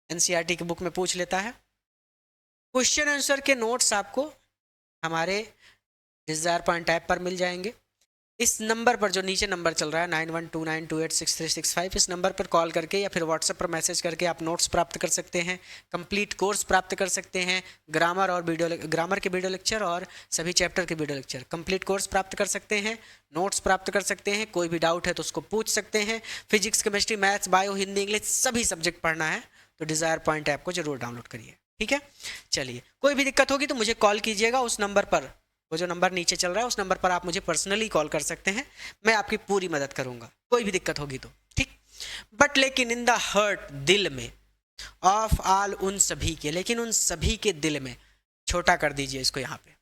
एनसीईआरटी की बुक में पूछ लेता है। क्वेश्चन आंसर के नोट्स आपको हमारे डिज़ायर पॉइंट ऐप पर मिल जाएंगे। इस नंबर पर जो नीचे नंबर चल रहा है 9129286365, इस नंबर पर कॉल करके या फिर व्हाट्सएप पर मैसेज करके आप नोट्स प्राप्त कर सकते हैं, कंप्लीट कोर्स प्राप्त कर सकते हैं, ग्रामर और ग्रामर के वीडियो लेक्चर और सभी चैप्टर के वीडियो लेक्चर, कंप्लीट कोर्स प्राप्त कर सकते हैं, नोट्स प्राप्त कर सकते हैं, कोई भी डाउट है तो उसको पूछ सकते हैं। Physics, chemistry, maths, bio, Hindi, English सभी सब्जेक्ट पढ़ना है तो डिज़ायर पॉइंट ऐप को जरूर डाउनलोड करिए, ठीक है। चलिए, कोई भी दिक्कत होगी तो मुझे कॉल कीजिएगा, उस नंबर पर, वो जो नंबर नीचे चल रहा है उस नंबर पर आप मुझे पर्सनली कॉल कर सकते हैं, मैं आपकी पूरी मदद करूंगा कोई भी दिक्कत होगी तो, ठीक। बट लेकिन इन द हर्ट, दिल में, ऑफ ऑल, उन सभी के, लेकिन उन सभी के दिल में, छोटा कर दीजिए इसको यहाँ पे,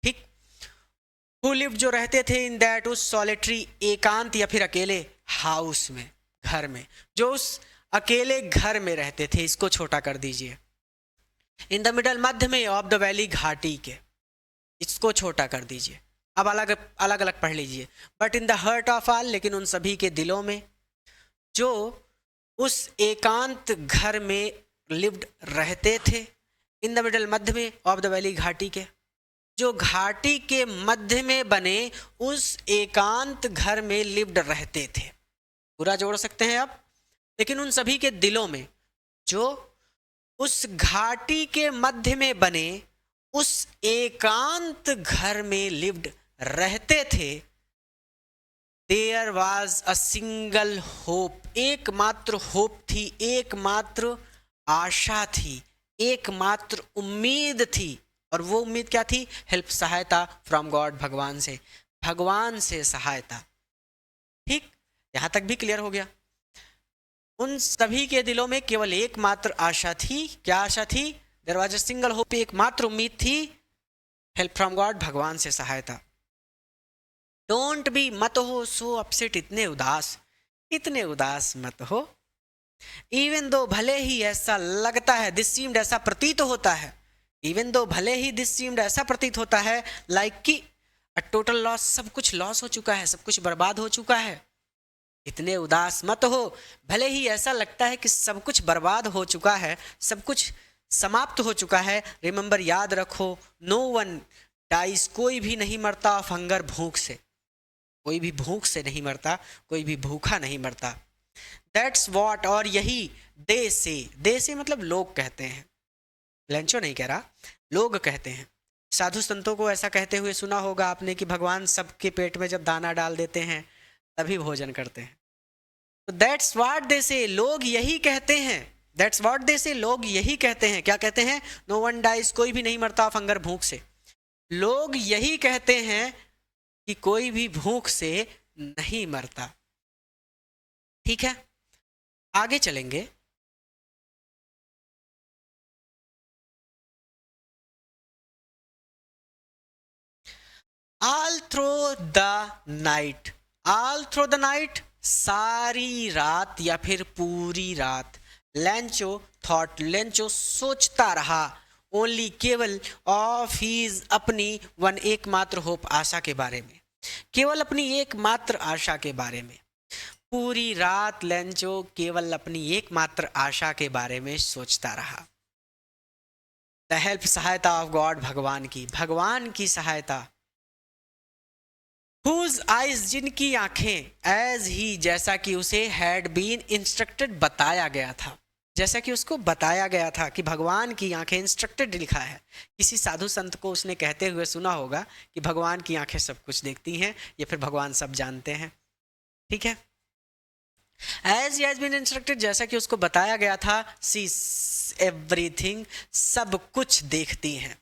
ठीक। हु लिव्ड, जो रहते थे, इन दैट, उस सॉलिटरी, एकांत या फिर अकेले, हाउस में, घर में, जो उस अकेले घर में रहते थे, इसको छोटा कर दीजिए। इन द मिडल, मध्य में, ऑफ द वैली, घाटी के, इसको छोटा कर दीजिए। अब अलग अलग अलग पढ़ लीजिए। But in the hurt of all, लेकिन उन सभी के दिलों में, जो उस एकांत घर में लिव्ड रहते थे, इन द मिडल, मध्य में, ऑफ द वैली, घाटी के, जो घाटी के मध्य में बने उस एकांत घर में लिव्ड रहते थे, पूरा जोड़ सकते हैं आप। लेकिन उन सभी के दिलों में, जो उस घाटी के मध्य में बने उस एकांत घर में लिव्ड रहते थे, there was a single hope, एकमात्र होप थी, एकमात्र आशा थी, एकमात्र उम्मीद थी, और वो उम्मीद क्या थी? हेल्प, सहायता, फ्रॉम गॉड, भगवान से, भगवान से सहायता, ठीक। यहां तक भी क्लियर हो गया। उन सभी के दिलों में केवल एकमात्र आशा थी, क्या आशा थी? There was a single hope, एकमात्र उम्मीद थी, हेल्प फ्रॉम गॉड, भगवान से सहायता। डोंट बी, मत हो सो अपसेट, इतने उदास मत हो। इवन दो, भले ही ऐसा लगता है, दिस सीम्ड, ऐसा प्रतीत होता है, इवन दो, भले ही, दिस सीम्ड, ऐसा प्रतीत होता है, लाइक कि अ टोटल लॉस, सब कुछ लॉस हो चुका है, सब कुछ बर्बाद हो चुका है। इतने उदास मत हो, भले ही ऐसा लगता है कि सब कुछ बर्बाद हो चुका है, सब कुछ समाप्त हो चुका है। रिमेंबर, याद रखो, नो वन डाइज, कोई भी नहीं मरता, ऑफ हंगर, भूख से, कोई भी भूख से नहीं मरता, कोई भी भूखा नहीं मरता। दैट्स वॉट, और यही, दे से मतलब लोग कहते हैं, लेंचो नहीं कह रहा, लोग कहते हैं। साधु संतों को ऐसा कहते हुए सुना होगा आपने कि भगवान सबके पेट में जब दाना डाल देते हैं तभी भोजन करते हैं। तो दैट्स व्हाट दे से, लोग यही कहते हैं, दैट्स व्हाट दे से, लोग यही कहते हैं, क्या कहते हैं? नो वन डाइज, कोई भी नहीं मरता, ऑफ हंगर, भूख से। लोग यही कहते हैं कि कोई भी भूख से नहीं मरता, ठीक है। आगे चलेंगे। All through the night, all through the night, सारी रात या फिर पूरी रात। लेंचो थॉट, लेंचो सोचता रहा, ओनली, केवल, ऑफ हीज, अपनी, वन, एकमात्र होप, आशा के बारे में, केवल अपनी एकमात्र आशा के बारे में। पूरी रात लेंचो केवल अपनी एकमात्र आशा के बारे में सोचता रहा। द हेल्प, सहायता ऑफ गॉड, भगवान की सहायता। Whose eyes, जिनकी आंखें, एज ही, जैसा कि उसे हैड बीन इंस्ट्रक्टेड, बताया गया था, जैसा कि उसको बताया गया था कि भगवान की आंखें, इंस्ट्रक्टेड लिखा है। किसी साधु संत को उसने कहते हुए सुना होगा कि भगवान की आंखें सब कुछ देखती हैं, या फिर भगवान सब जानते हैं। ठीक है, एज हैज बीन इंस्ट्रक्टेड, जैसा कि उसको बताया गया था, सी एवरीथिंग, सब कुछ देखती हैं।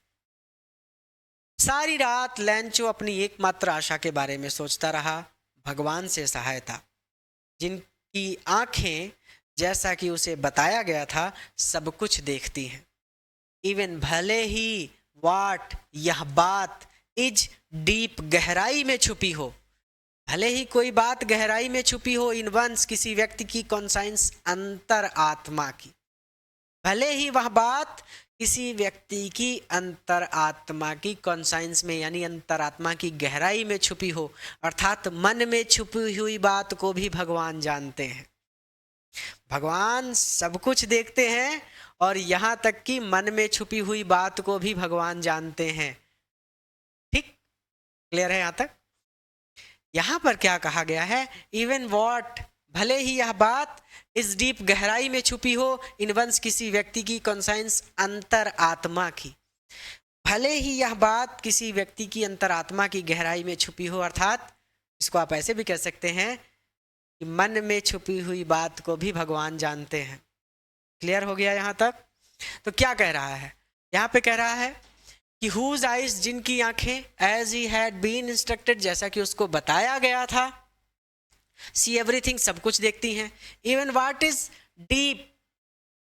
सारी रात लेंचो अपनी एकमात्र आशा के बारे में सोचता रहा, भगवान से सहायता। जिनकी आंखें, जैसा कि उसे बताया गया था, सब कुछ देखती हैं। इवन, भले ही, वाट, यह बात, इज डीप, गहराई में छुपी हो, भले ही कोई बात गहराई में छुपी हो, इन वंस, किसी व्यक्ति की कॉन्साइंस, अंतर आत्मा की, भले ही वह बात किसी व्यक्ति की अंतर आत्मा की कॉन्साइंस में, यानी अंतरात्मा की गहराई में छुपी हो, अर्थात मन में छुपी हुई बात को भी भगवान जानते हैं। भगवान सब कुछ देखते हैं, और यहाँ तक कि मन में छुपी हुई बात को भी भगवान जानते हैं। ठीक, क्लियर है यहाँ तक? यहाँ पर क्या कहा गया है? इवन वॉट, भले ही यह बात, इस डीप, गहराई में छुपी हो, इन वंस, किसी व्यक्ति की कॉन्साइंस, अंतर आत्मा की, भले ही यह बात किसी व्यक्ति की अंतरात्मा की गहराई में छुपी हो, अर्थात इसको आप ऐसे भी कह सकते हैं कि मन में छुपी हुई बात को भी भगवान जानते हैं। क्लियर हो गया यहाँ तक? तो क्या कह रहा है यहाँ पे? कह रहा है कि हुज आइज, जिनकी आंखें, as he had been instructed, जैसा कि उसको बताया गया था, सी एवरीथिंग, सब कुछ देखती हैं। इवन व्हाट इज डीप,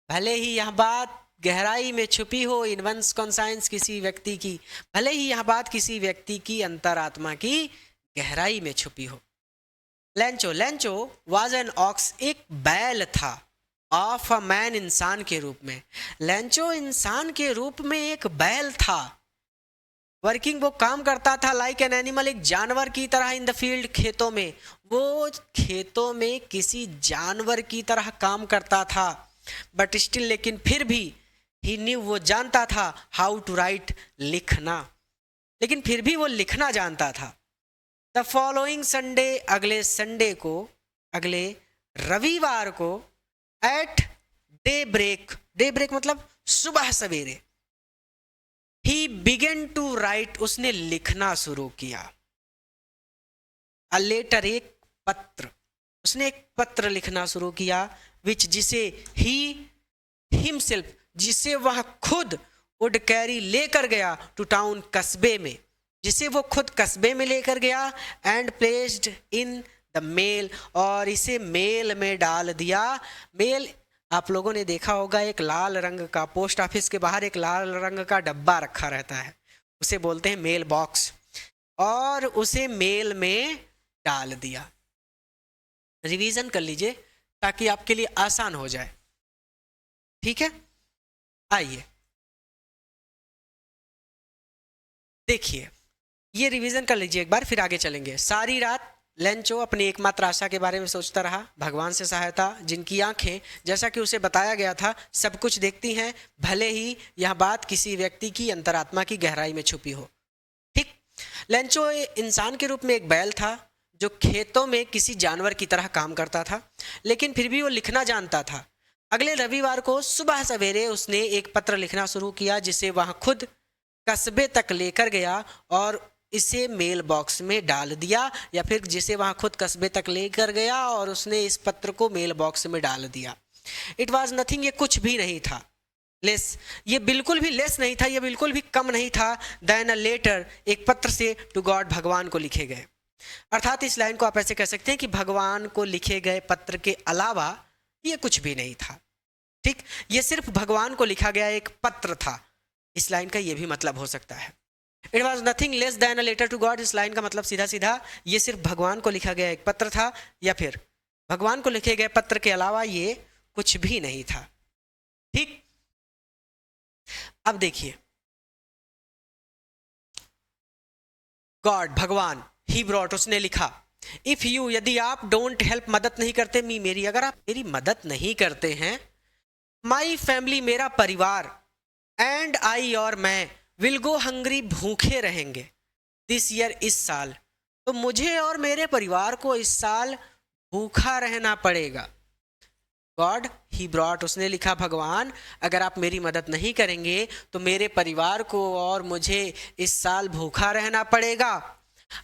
भले ही यह बात गहराई में छुपी हो, इन वंस कॉन्साइंस, किसी व्यक्ति की, भले ही यह बात किसी व्यक्ति की अंतरात्मा की गहराई में छुपी हो। लेंचो वाज एन ऑक्स, एक बैल था, ऑफ अ मैन, इंसान के रूप में। लेंचो इंसान के रूप में एक बैल था। वर्किंग, वो काम करता था, लाइक एन एनिमल, एक जानवर की तरह, इन द फील्ड, खेतों में, वो खेतों में किसी जानवर की तरह काम करता था। बट स्टिल, लेकिन फिर भी, ही न्यू, वो जानता था, हाउ टू राइट, लिखना, लेकिन फिर भी वो लिखना जानता था। द फॉलोइंग संडे, अगले संडे को, अगले रविवार को, at daybreak, daybreak मतलब सुबह सवेरे, ही बिगेन टू राइट, उसने लिखना शुरू किया। अ लेटर, एक पत्र, उसने एक पत्र लिखना शुरू किया, विच, जिसे, ही हिमसेल्फ, जिसे वह खुद, वुड कैरी, लेकर गया, टू टाउन, कस्बे में, जिसे वो खुद कस्बे में लेकर गया, and placed in the mail, और इसे मेल में डाल दिया। मेल, आप लोगों ने देखा होगा, एक लाल रंग का, पोस्ट ऑफिस के बाहर एक लाल रंग का डब्बा रखा रहता है, उसे बोलते हैं मेल बॉक्स, और उसे मेल में डाल दिया। रिवीजन कर लीजिए ताकि आपके लिए आसान हो जाए। ठीक है, आइए देखिए, ये रिवीजन कर लीजिए एक बार, फिर आगे चलेंगे। सारी रात लेंचो अपनी एकमात्र आशा के बारे में सोचता रहा, भगवान से सहायता। जिनकी आंखें, जैसा कि उसे बताया गया था, सब कुछ देखती हैं, भले ही यह बात किसी व्यक्ति की अंतरात्मा की गहराई में छुपी हो। ठीक, लेंचो इंसान के रूप में एक बैल था, जो खेतों में किसी जानवर की तरह काम करता था, लेकिन फिर भी वो लिखना जानता था। अगले रविवार को सुबह सवेरे उसने एक पत्र लिखना शुरू किया, जिसे वह खुद कस्बे तक लेकर गया और इसे मेल बॉक्स में डाल दिया, या फिर जिसे वहाँ खुद कस्बे तक लेकर गया और उसने इस पत्र को मेल बॉक्स में डाल दिया। इट वॉज नथिंग, ये कुछ भी नहीं था, लेस, ये बिल्कुल भी लेस नहीं था, ये बिल्कुल भी कम नहीं था, देन अ लेटर, एक पत्र से, टू गॉड, भगवान को लिखे गए। अर्थात इस लाइन को आप ऐसे कह सकते हैं कि भगवान को लिखे गए पत्र के अलावा ये कुछ भी नहीं था। ठीक, ये सिर्फ भगवान को लिखा गया एक पत्र था। इस लाइन का ये भी मतलब हो सकता है, it was nothing less than a letter to God. इस लाइन का मतलब सीधा सीधा ये सिर्फ भगवान को लिखा गया एक पत्र था, या फिर भगवान को लिखे गए पत्र के अलावा ये कुछ भी नहीं था। ठीक, अब देखिए, गॉड, भगवान, ही ब्रॉट, उसने लिखा, इफ यू, यदि आप, डोंट हेल्प, मदद नहीं करते, मी, मेरी, अगर आप मेरी मदद नहीं करते हैं, माई फैमिली, मेरा परिवार, एंड आई, और मैं, विल गो हंग्री, भूखे रहेंगे, दिस ईयर, इस साल, तो मुझे और मेरे परिवार को इस साल भूखा रहना पड़ेगा। गॉड ही ब्रॉट, उसने लिखा भगवान, अगर आप मेरी मदद नहीं करेंगे तो मेरे परिवार को और मुझे इस साल भूखा रहना पड़ेगा।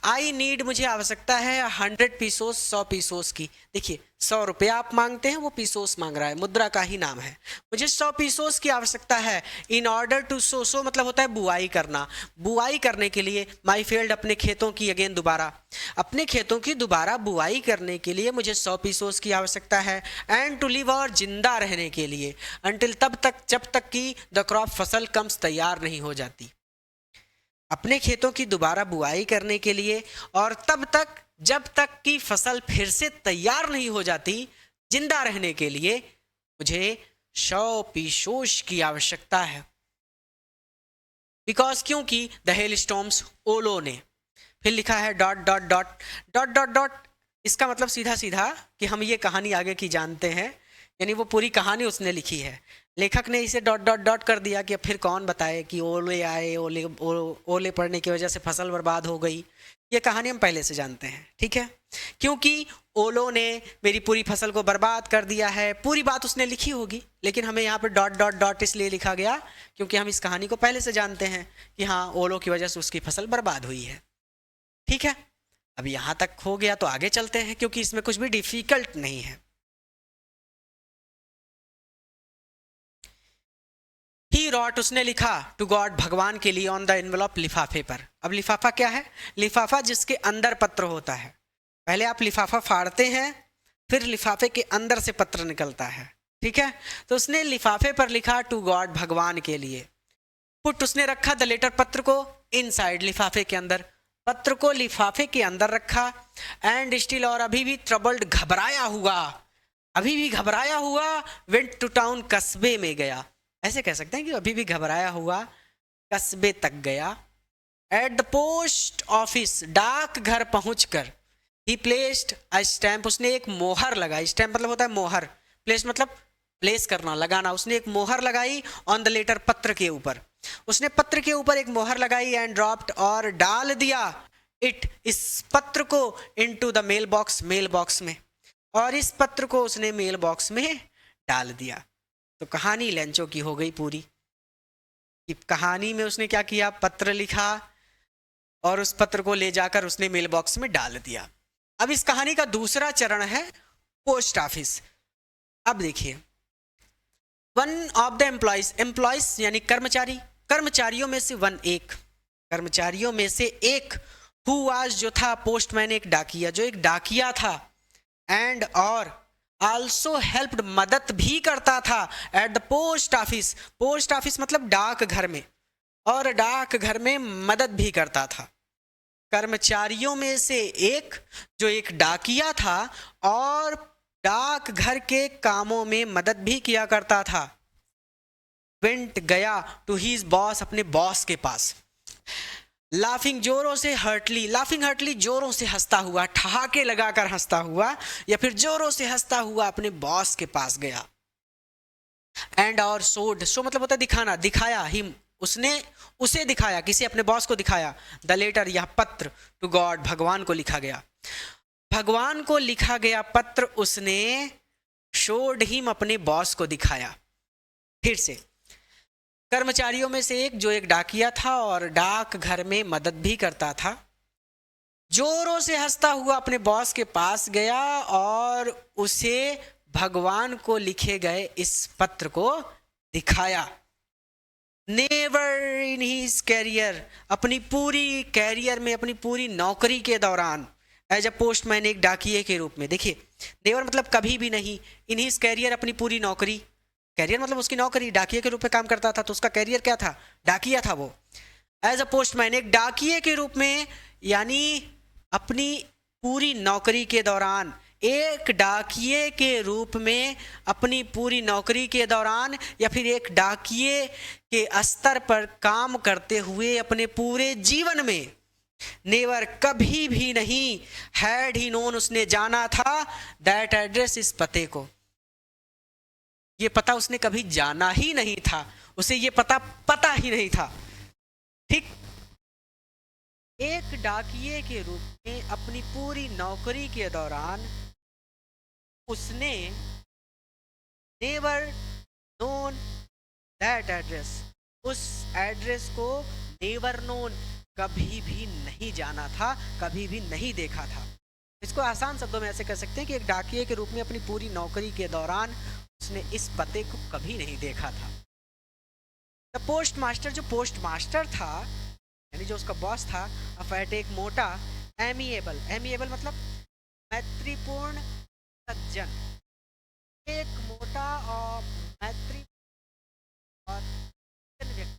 आई नीड, मुझे आवश्यकता है 100 पीसोस, 100 पीसोस की। देखिए 100 रुपया आप मांगते हैं, वो पीसोस मांग रहा है, मुद्रा का ही नाम है। मुझे 100 पीसोस की आवश्यकता है। इन ऑर्डर टू सो, सो मतलब होता है बुआई करना, बुआई करने के लिए, माई फील्ड, अपने खेतों की, अगेन दोबारा, अपने खेतों की दोबारा बुआई करने के लिए मुझे 100 पीसोस की आवश्यकता है। एंड टू लिव, और जिंदा रहने के लिए, अंटिल, तब तक, जब तक कि द क्रॉप, फसल कम्स, तैयार नहीं हो जाती, अपने खेतों की दोबारा बुआई करने के लिए, और तब तक जब तक कि फसल फिर से तैयार नहीं हो जाती, जिंदा रहने के लिए मुझे 100 पीसोस की आवश्यकता है। बिकॉज, क्योंकि द हेल स्टॉर्म्स, ओलो ने, फिर लिखा है dot dot dot dot dot dot, इसका मतलब सीधा सीधा कि हम ये कहानी आगे की जानते हैं, यानी वो पूरी कहानी उसने लिखी है, लेखक ने इसे डॉट डॉट डॉट कर दिया कि अब फिर कौन बताए कि ओले आए, ओले पड़ने की वजह से फसल बर्बाद हो गई। ये कहानी हम पहले से जानते हैं, ठीक है, क्योंकि ओलों ने मेरी पूरी फसल को बर्बाद कर दिया है, पूरी बात उसने लिखी होगी, लेकिन हमें यहाँ पर डॉट डॉट डॉट इसलिए लिखा गया क्योंकि हम इस कहानी को पहले से जानते हैं कि हाँ, ओलों की वजह से उसकी फसल बर्बाद हुई है। ठीक है, अब यहाँ तक हो गया तो आगे चलते हैं, क्योंकि इसमें कुछ भी डिफिकल्ट नहीं है। ही रॉट, उसने लिखा, टू गॉड, भगवान के लिए, ऑन द एनवेलप, लिफाफे पर। अब लिफाफा क्या है? लिफाफा जिसके अंदर पत्र होता है। पहले आप लिफाफा फाड़ते हैं, फिर लिफाफे के अंदर से पत्र निकलता है, ठीक है। तो उसने लिफाफे पर लिखा, टू गॉड, भगवान के लिए। पुट, उसने रखा द लेटर, पत्र को, इनसाइड, लिफाफे के अंदर, पत्र को लिफाफे के अंदर रखा। एंड स्टिल, और अभी भी, ट्रबल्ड, घबराया हुआ, अभी भी घबराया हुआ, वेंट टू टाउन, कस्बे में गया, ऐसे कह सकते हैं कि अभी भी घबराया हुआ कस्बे तक गया। एट द पोस्ट ऑफिस, डाक घर पहुंचकर, ही प्लेस्ड अ स्टैंप, उसने एक मोहर लगाई, स्टैंप मतलब होता है मोहर, प्लेस मतलब प्लेस करना, लगाना, उसने एक मोहर लगाई, ऑन द लेटर, पत्र के ऊपर, उसने पत्र के ऊपर एक मोहर लगाई, एंड ड्रॉप्ड, और डाल दिया, इट, इस पत्र को, into the mailbox, mailbox में, और इस पत्र को उसने मेल बॉक्स में डाल दिया। तो कहानी लेंचो की हो गई पूरी, कि कहानी में उसने क्या किया, पत्र लिखा और उस पत्र को ले जाकर उसने मेल बॉक्स में डाल दिया। अब इस कहानी का दूसरा चरण है पोस्ट ऑफिस। अब देखिए, one of the employees, employees यानी कर्मचारी, कर्मचारियों में से वन, एक, कर्मचारियों में से एक, हु वाज, जो था, पोस्टमैन, एक डाकिया, जो एक डाकिया था, एंड, और, आल्सो हेल्प्ड, मदद भी करता था, at the post office, post office मतलब डाक घर में, और डाक घर में मदद भी करता था। कर्मचारियों में से एक जो एक डाकिया था और डाक घर के कामों में मदद भी किया करता था। वेंट, गया, टू हीज बॉस, अपने बॉस के पास। लाफिंग, जोरों से, हर्टली, लाफिंग हर्टली, जोरों से हंसता हुआ, ठहाके लगाकर हंसता हुआ, या फिर जोरों से हंसता हुआ अपने बॉस के पास गया। एंड, और, सोड, सो मतलब होता है दिखाना, दिखाया, हिम, उसने उसे दिखाया, किसे, अपने बॉस को दिखाया। द लेटर, यह पत्र, टू गॉड, भगवान को लिखा गया, भगवान को लिखा गया पत्र उसने शोड हिम, अपने बॉस को दिखाया। फिर से, कर्मचारियों में से एक जो एक डाकिया था और डाक घर में मदद भी करता था, जोरों से हंसता हुआ अपने बॉस के पास गया और उसे भगवान को लिखे गए इस पत्र को दिखाया। नेवर इन हिज कैरियर, अपनी पूरी कैरियर में, अपनी पूरी नौकरी के दौरान, एज अ पोस्टमैन, एक डाकिये के रूप में। देखिए, नेवर मतलब कभी भी नहीं, इन हिज कैरियर, अपनी पूरी नौकरी, कैरियर मतलब उसकी नौकरी, डाकिये के रूप में काम करता था तो उसका कैरियर क्या था, डाकिया था वो। एज अ पोस्टमैन, एक डाकिये के रूप में, यानी अपनी पूरी नौकरी के दौरान, एक डाकिये के रूप में अपनी पूरी नौकरी के दौरान, या फिर एक डाकिये के स्तर पर काम करते हुए अपने पूरे जीवन में नेवर कभी भी नहीं, हैड ही नोन उसने जाना था, दैट एड्रेस इस पते को, ये पता उसने कभी जाना ही नहीं था, उसे ये पता पता ही नहीं था। ठीक, एक डाकिये के रूप में अपनी पूरी नौकरी के दौरान उसने नेवर नोन दैट एड्रेस, उस एड्रेस को नेवर नोन कभी भी नहीं जाना था, कभी भी नहीं देखा था। इसको आसान शब्दों में ऐसे कह सकते हैं कि एक डाकिये के रूप में अपनी पूरी नौकरी के दौरान उसने इस पते को कभी नहीं देखा था। द पोस्ट मास्टर, जो पोस्ट मास्टर था यानी जो उसका बॉस था, अफैट एक मोटा एमिएबल, एमिएबल मतलब मैत्रीपूर्ण सज्जन, एक मोटा और मैत्री और सज्जन व्यक्ति,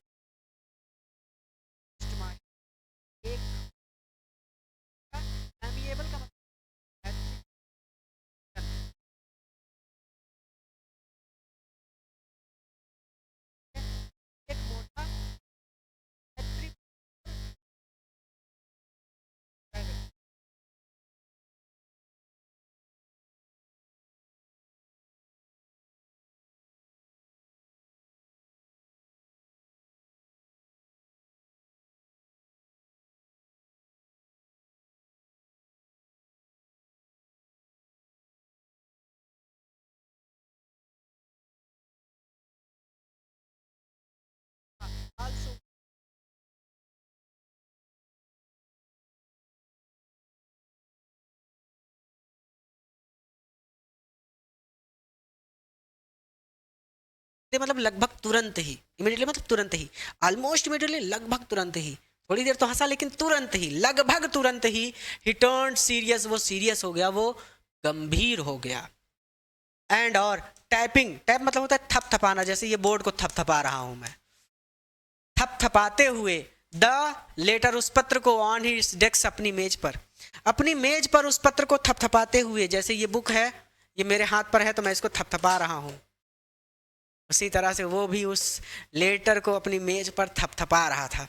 पोस्ट मास्टर एक एमिएबल का मतलब मैत्री, एक मोटा मैत्री, आल्सो मतलब लगभग तुरंत ही, इमीडिएटली मतलब तुरंत ही, ऑलमोस्ट इमीडिएटली लगभग तुरंत ही, थोड़ी देर तो हंसा लेकिन तुरंत ही, लगभग तुरंत ही, ही टर्न सीरियस, वो सीरियस हो गया, वो गंभीर हो गया। एंड और टैपिंग, टैप मतलब होता है थपथपाना, जैसे ये बोर्ड को थपथपा रहा हूं मैं, थपथपाते हुए द लेटर, उस पत्र को, ऑन हिज डेस्क, अपनी मेज पर, अपनी मेज पर उस पत्र को थपथपाते हुए, जैसे ये बुक है, ये मेरे हाथ पर है तो मैं इसको थपथपा रहा हूं, उसी तरह से वो भी उस लेटर को अपनी मेज पर थपथपा रहा था।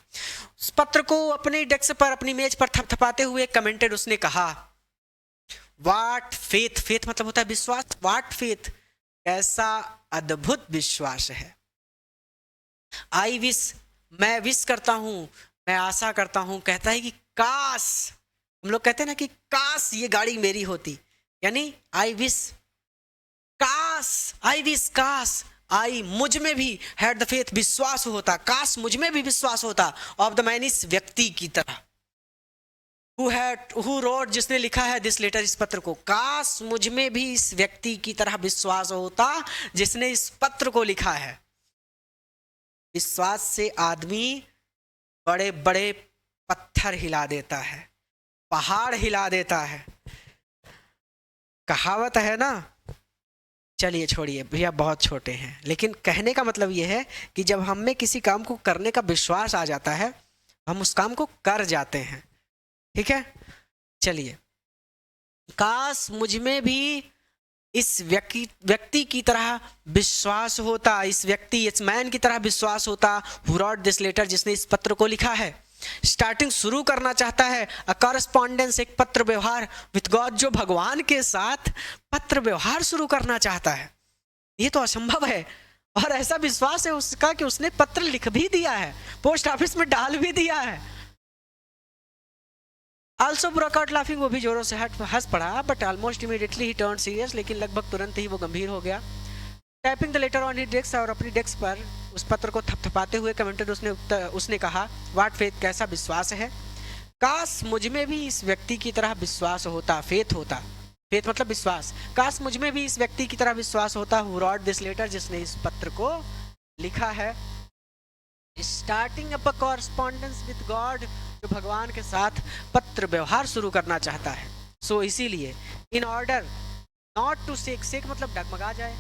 उस पत्र को अपनी डेस्क पर, अपनी मेज पर थपथपाते हुए कमेंटेड, उसने कहा, वाट फेथ, फेथ मतलब होता है विश्वास, वाट फेथ, कैसा अद्भुत विश्वास है। आई विश, मैं विश करता हूं, मैं आशा करता हूं, कहता है कि काश, हम लोग कहते हैं ना कि काश ये गाड़ी मेरी होती, यानी आई विश, काश, आई विश, काश, आई मुझ में भी, हैड द फेथ विश्वास होता, काश मुझ में भी विश्वास होता, ऑफ द मैन, इस व्यक्ति की तरह, हु रोड, जिसने लिखा है दिस लेटर, इस पत्र को, काश मुझ में भी इस व्यक्ति की तरह विश्वास होता जिसने इस पत्र को लिखा है। विश्वास से आदमी बड़े बड़े पत्थर हिला देता है, पहाड़ हिला देता है। कहावत है ना, चलिए छोड़िए भैया, बहुत छोटे हैं, लेकिन कहने का मतलब यह है कि जब हम में किसी काम को करने का विश्वास आ जाता है, हम उस काम को कर जाते हैं। ठीक है, चलिए, काश मुझ में भी इस व्यक्ति की तरह विश्वास होता, इस व्यक्ति, इस मैन की तरह विश्वास होता, हु रॉट दिस लेटर, जिसने इस पत्र को लिखा है। स्टार्टिंग, शुरू करना चाहता है, अ कॉरेस्पॉन्डेंस, एक पत्र व्यवहार, विथ गॉड, जो भगवान के साथ पत्र व्यवहार शुरू करना चाहता है। ये तो असंभव है, और ऐसा विश्वास है उसका कि उसने पत्र लिख भी दिया है, पोस्ट ऑफिस में डाल भी दिया है। आल्सो ब्रोक आउट लाफिंग, वो भी जोरों से हंस पड़ा, but almost immediately he turn serious, लेकिन लगभग तुरंत ही वो गंभीर हो गया। Typing the later on his desk, और अपनी डेस्क पर उस पत्र को थपथपाते हुए कमेंटेड, उसने कहा, व्हाट फेथ, कैसा विश्वास है, काश मुझ में भी इस व्यक्ति की तरह विश्वास होता, फेथ होता, फेथ मतलब विश्वास, काश मुझ में भी इस व्यक्ति की तरह विश्वास होता, हु रॉट दिस लेटर, जिसने इस पत्र को लिखा है। Starting up a correspondence with God, जो भगवान के साथ पत्र व्यवहार शुरू करना चाहता है। सो इसीलिए, इन ऑर्डर नॉट टू सेक, सेक मतलब डगमगा जाए,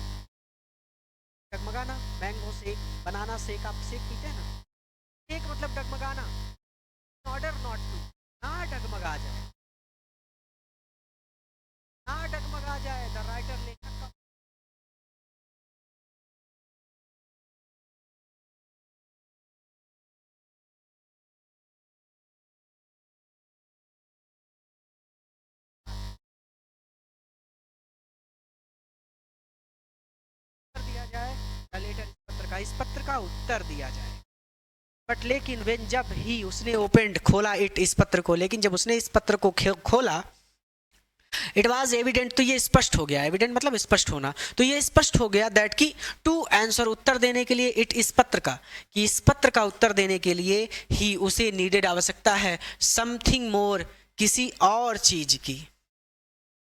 डगमगाना, मैंगो शेक, बनाना शेक, आप शेक पीते हैं ना, शेक मतलब डगमगाना, ऑर्डर नॉट टू, ना डगमगा जाए, ना डगमगा जाए, द राइटर लेखक का लेटर इस पत्र का उत्तर दिया जाए। बट लेकिन वेन जब ही उसने ओपेंड खोला इट इस पत्र को, लेकिन जब उसने इस पत्र को खोला, इट वॉज एविडेंट, तो ये स्पष्ट हो गया, एविडेंट मतलब स्पष्ट होना, तो ये स्पष्ट हो गया दैट कि टू आंसर उत्तर देने के लिए इट इस पत्र का, कि इस पत्र का उत्तर देने के लिए ही उसे नीडेड आवश्यकता है समथिंग मोर, किसी और चीज की,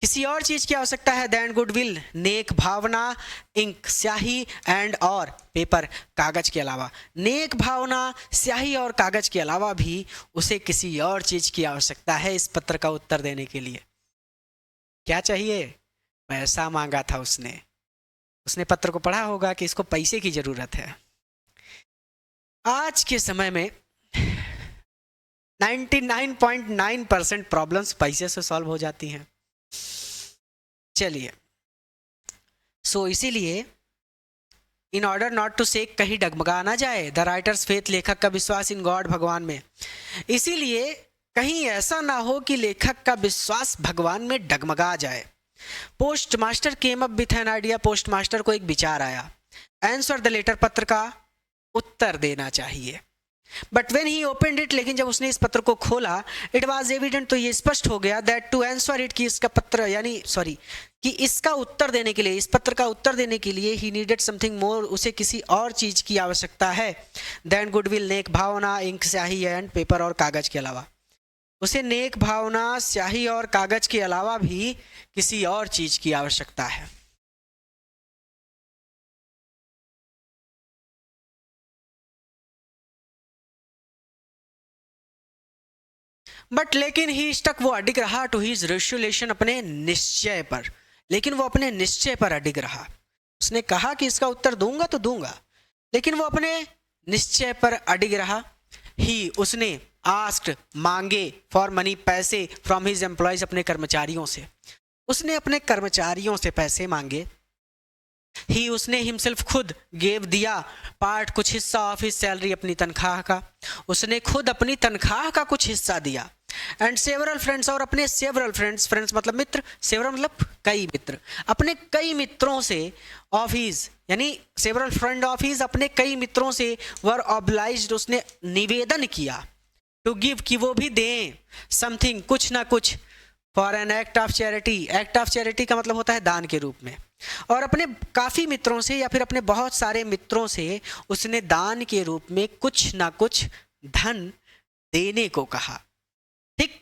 किसी और चीज की आवश्यकता है देन गुडविल नेक भावना, इंक स्याही एंड और पेपर कागज के अलावा, नेक भावना स्याही और कागज के अलावा भी उसे किसी और चीज की आवश्यकता है इस पत्र का उत्तर देने के लिए। क्या चाहिए? पैसा मांगा था उसने पत्र को पढ़ा होगा कि इसको पैसे की जरूरत है। आज के समय में 99.9% प्रॉब्लम्स पैसे से सॉल्व हो जाती हैं। चलिए, सो इसीलिए इन ऑर्डर नॉट टू से कहीं डगमगा ना जाए द राइटर्स फेथ, लेखक का विश्वास इन गॉड, भगवान में, इसीलिए कहीं ऐसा ना हो कि लेखक का विश्वास भगवान में डगमगा जाए। Post master came up with an idea, post master को एक विचार आया, आंसर द लेटर, पत्र का उत्तर देना चाहिए। But when he opened it, लेकिन जब उसने इस पत्र को खोला, इट वॉज एविडेंट, तो ये स्पष्ट हो गया दैट टू आंसर इट, कि इसका पत्र यानी कि इसका उत्तर देने के लिए, इस पत्र का उत्तर देने के लिए ही नीडेड समथिंग मोर, उसे किसी और चीज की आवश्यकता है देन गुडविल नेक भावना, इंक स्याही एंड पेपर, और कागज के अलावा, उसे नेक भावना स्याही और कागज के अलावा भी किसी और चीज की आवश्यकता है। बट लेकिन ही स्टक, वो अडिग रहा टू हिज रेजोल्यूशन, अपने निश्चय पर, लेकिन वो अपने निश्चय पर अडिग रहा। उसने कहा कि इसका उत्तर दूंगा तो दूंगा, लेकिन वो अपने निश्चय पर अडिग रहा। ही उसने आस्क्ड, मांगे, फॉर मनी, पैसे, फ्रॉम हिज एम्प्लॉयज, अपने कर्मचारियों से, उसने अपने कर्मचारियों से पैसे मांगे। ही उसने हिमसेल्फ खुद, गेव दिया, पार्ट कुछ हिस्सा ऑफ हिज सैलरी, अपनी तनख्वाह का, उसने खुद अपनी तनख्वाह का कुछ हिस्सा दिया। एंड सेवरल फ्रेंड्स, और अपने सेवरल फ्रेंड्स, फ्रेंड्स मतलब मित्र, सेवरल मतलब कई मित्र, अपने कई मित्रों से, ऑफ हिज यानी सेवरल फ्रेंड ऑफ हिज, अपने कई मित्रों से, वर ऑब्लाइज्ड, उसने निवेदन किया, टू गिव, कि वो भी दें, समथिंग, कुछ ना कुछ, for an act of charity, act of charity का मतलब होता है दान के रूप में, और अपने काफी मित्रों से या फिर अपने बहुत सारे मित्रों से उसने दान के रूप में कुछ ना कुछ धन देने को कहा, ठीक।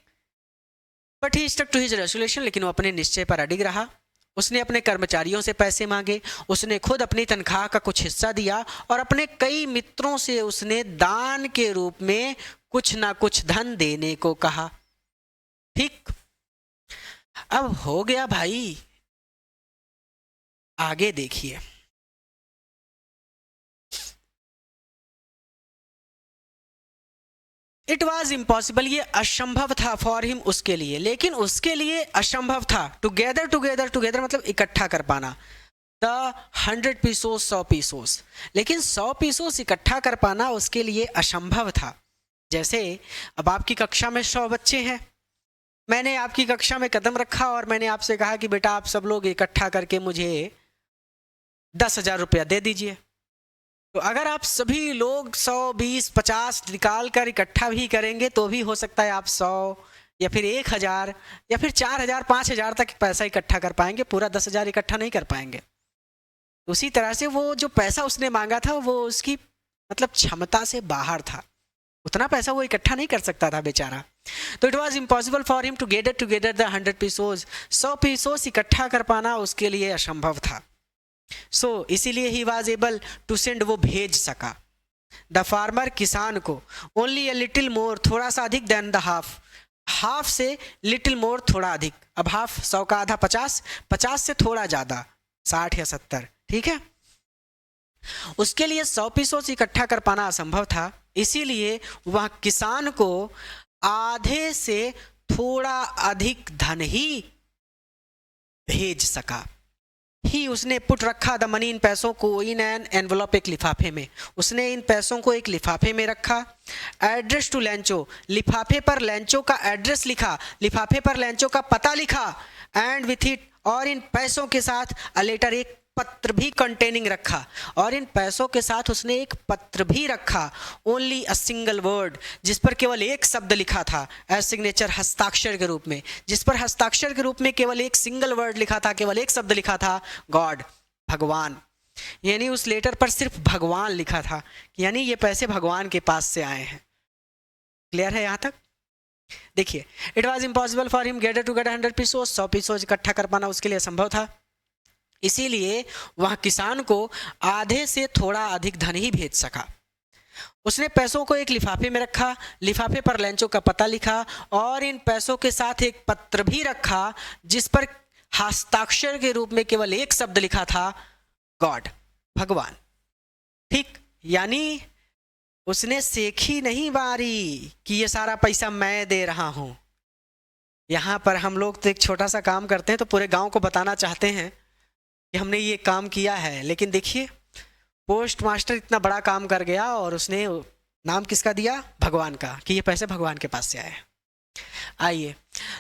But he stuck to his resolution, लेकिन वो अपने निश्चय पर अडिग रहा। उसने अपने कर्मचारियों से पैसे मांगे, उसने खुद अपनी तनख्वाह का कुछ हिस्सा दिया, और अपने कई मित्रों से उसने दान के रूप में कुछ ना कुछ धन देने को कहा, ठीक। अब हो गया भाई, आगे देखिए। इट वॉज इम्पॉसिबल, ये असंभव था, फॉर हिम, उसके लिए, लेकिन उसके लिए असंभव था, टुगेदर, टुगेदर, टुगेदर मतलब इकट्ठा कर पाना, द 100 पीसोस, 100 पीसोस, लेकिन 100 पीसोस इकट्ठा कर पाना उसके लिए असंभव था। जैसे अब आपकी कक्षा में 100 बच्चे हैं, मैंने आपकी कक्षा में कदम रखा और मैंने आपसे कहा कि बेटा आप सब लोग इकट्ठा करके मुझे 10,000 रुपया दे दीजिए। तो अगर आप सभी लोग 100, 20, 50 निकाल कर इकट्ठा भी करेंगे तो भी हो सकता है आप 100 या फिर 1,000 या फिर 4,000, 5,000 तक पैसा इकट्ठा कर पाएंगे, पूरा 10,000 इकट्ठा नहीं कर पाएंगे। उसी तरह से वो जो पैसा उसने मांगा था वो उसकी मतलब क्षमता से बाहर था, उतना पैसा वो इकट्ठा नहीं कर सकता था बेचारा। तो it was impossible for him to gather together the 100 pesos, 100 pesos इकट्ठा कर पाना उसके लिए असंभव था। सो इसीलिए he was able to send, वो भेज सका, द फार्मर, किसान को, ओनली ए लिटिल मोर, थोड़ा सा अधिक, देन द हाफ, हाफ से लिटिल मोर थोड़ा अधिक, अब हाफ 100 का आधा 50, 50 से थोड़ा ज्यादा 60 या 70, ठीक है। उसके लिए 100 पीसोस इकट्ठा कर पाना असंभव था, इसीलिए वह किसान को आधे से थोड़ा अधिक धन ही भेज सका। ही उसने पुट रखा द मनी, इन पैसों को, इन एन एनवलप, एक लिफाफे में, उसने इन पैसों को एक लिफाफे में रखा। एड्रेस टू लैंचो, लिफाफे पर लैंचो का एड्रेस लिखा, लिफाफे पर लैंचो का पता लिखा। एंड विथ इट, और इन पैसों के साथ, अ लेटर, एक पत्र भी कंटेनिंग रखा, और इन पैसों के साथ उसने एक पत्र भी रखा, ओनली अ सिंगल वर्ड, जिस पर केवल एक शब्द लिखा था, एज सिग्नेचर, हस्ताक्षर के रूप में, जिस पर हस्ताक्षर के रूप में केवल एक सिंगल वर्ड लिखा था, केवल एक शब्द लिखा था, गॉड, भगवान। यानी उस लेटर पर सिर्फ भगवान लिखा था, यानी ये पैसे भगवान के पास से आए हैं। क्लियर है यहाँ तक? देखिए, it was impossible for him gather to get 100 pesos, 100 pesos इकट्ठा कर पाना उसके लिए असंभव था, इसीलिए वह किसान को आधे से थोड़ा अधिक धन ही भेज सका। उसने पैसों को एक लिफाफे में रखा, लिफाफे पर लेंचो का पता लिखा, और इन पैसों के साथ एक पत्र भी रखा, जिस पर हस्ताक्षर के रूप में केवल एक शब्द लिखा था, गॉड, भगवान। ठीक, यानी उसने सेखी नहीं बारी कि ये सारा पैसा मैं दे रहा हूं। यहां पर हम लोग तो एक छोटा सा काम करते हैं तो पूरे गांव को बताना चाहते हैं कि हमने ये काम किया है, लेकिन देखिए पोस्ट मास्टर इतना बड़ा काम कर गया और उसने नाम किसका दिया? भगवान का, कि ये पैसे भगवान के पास से आए। आइए,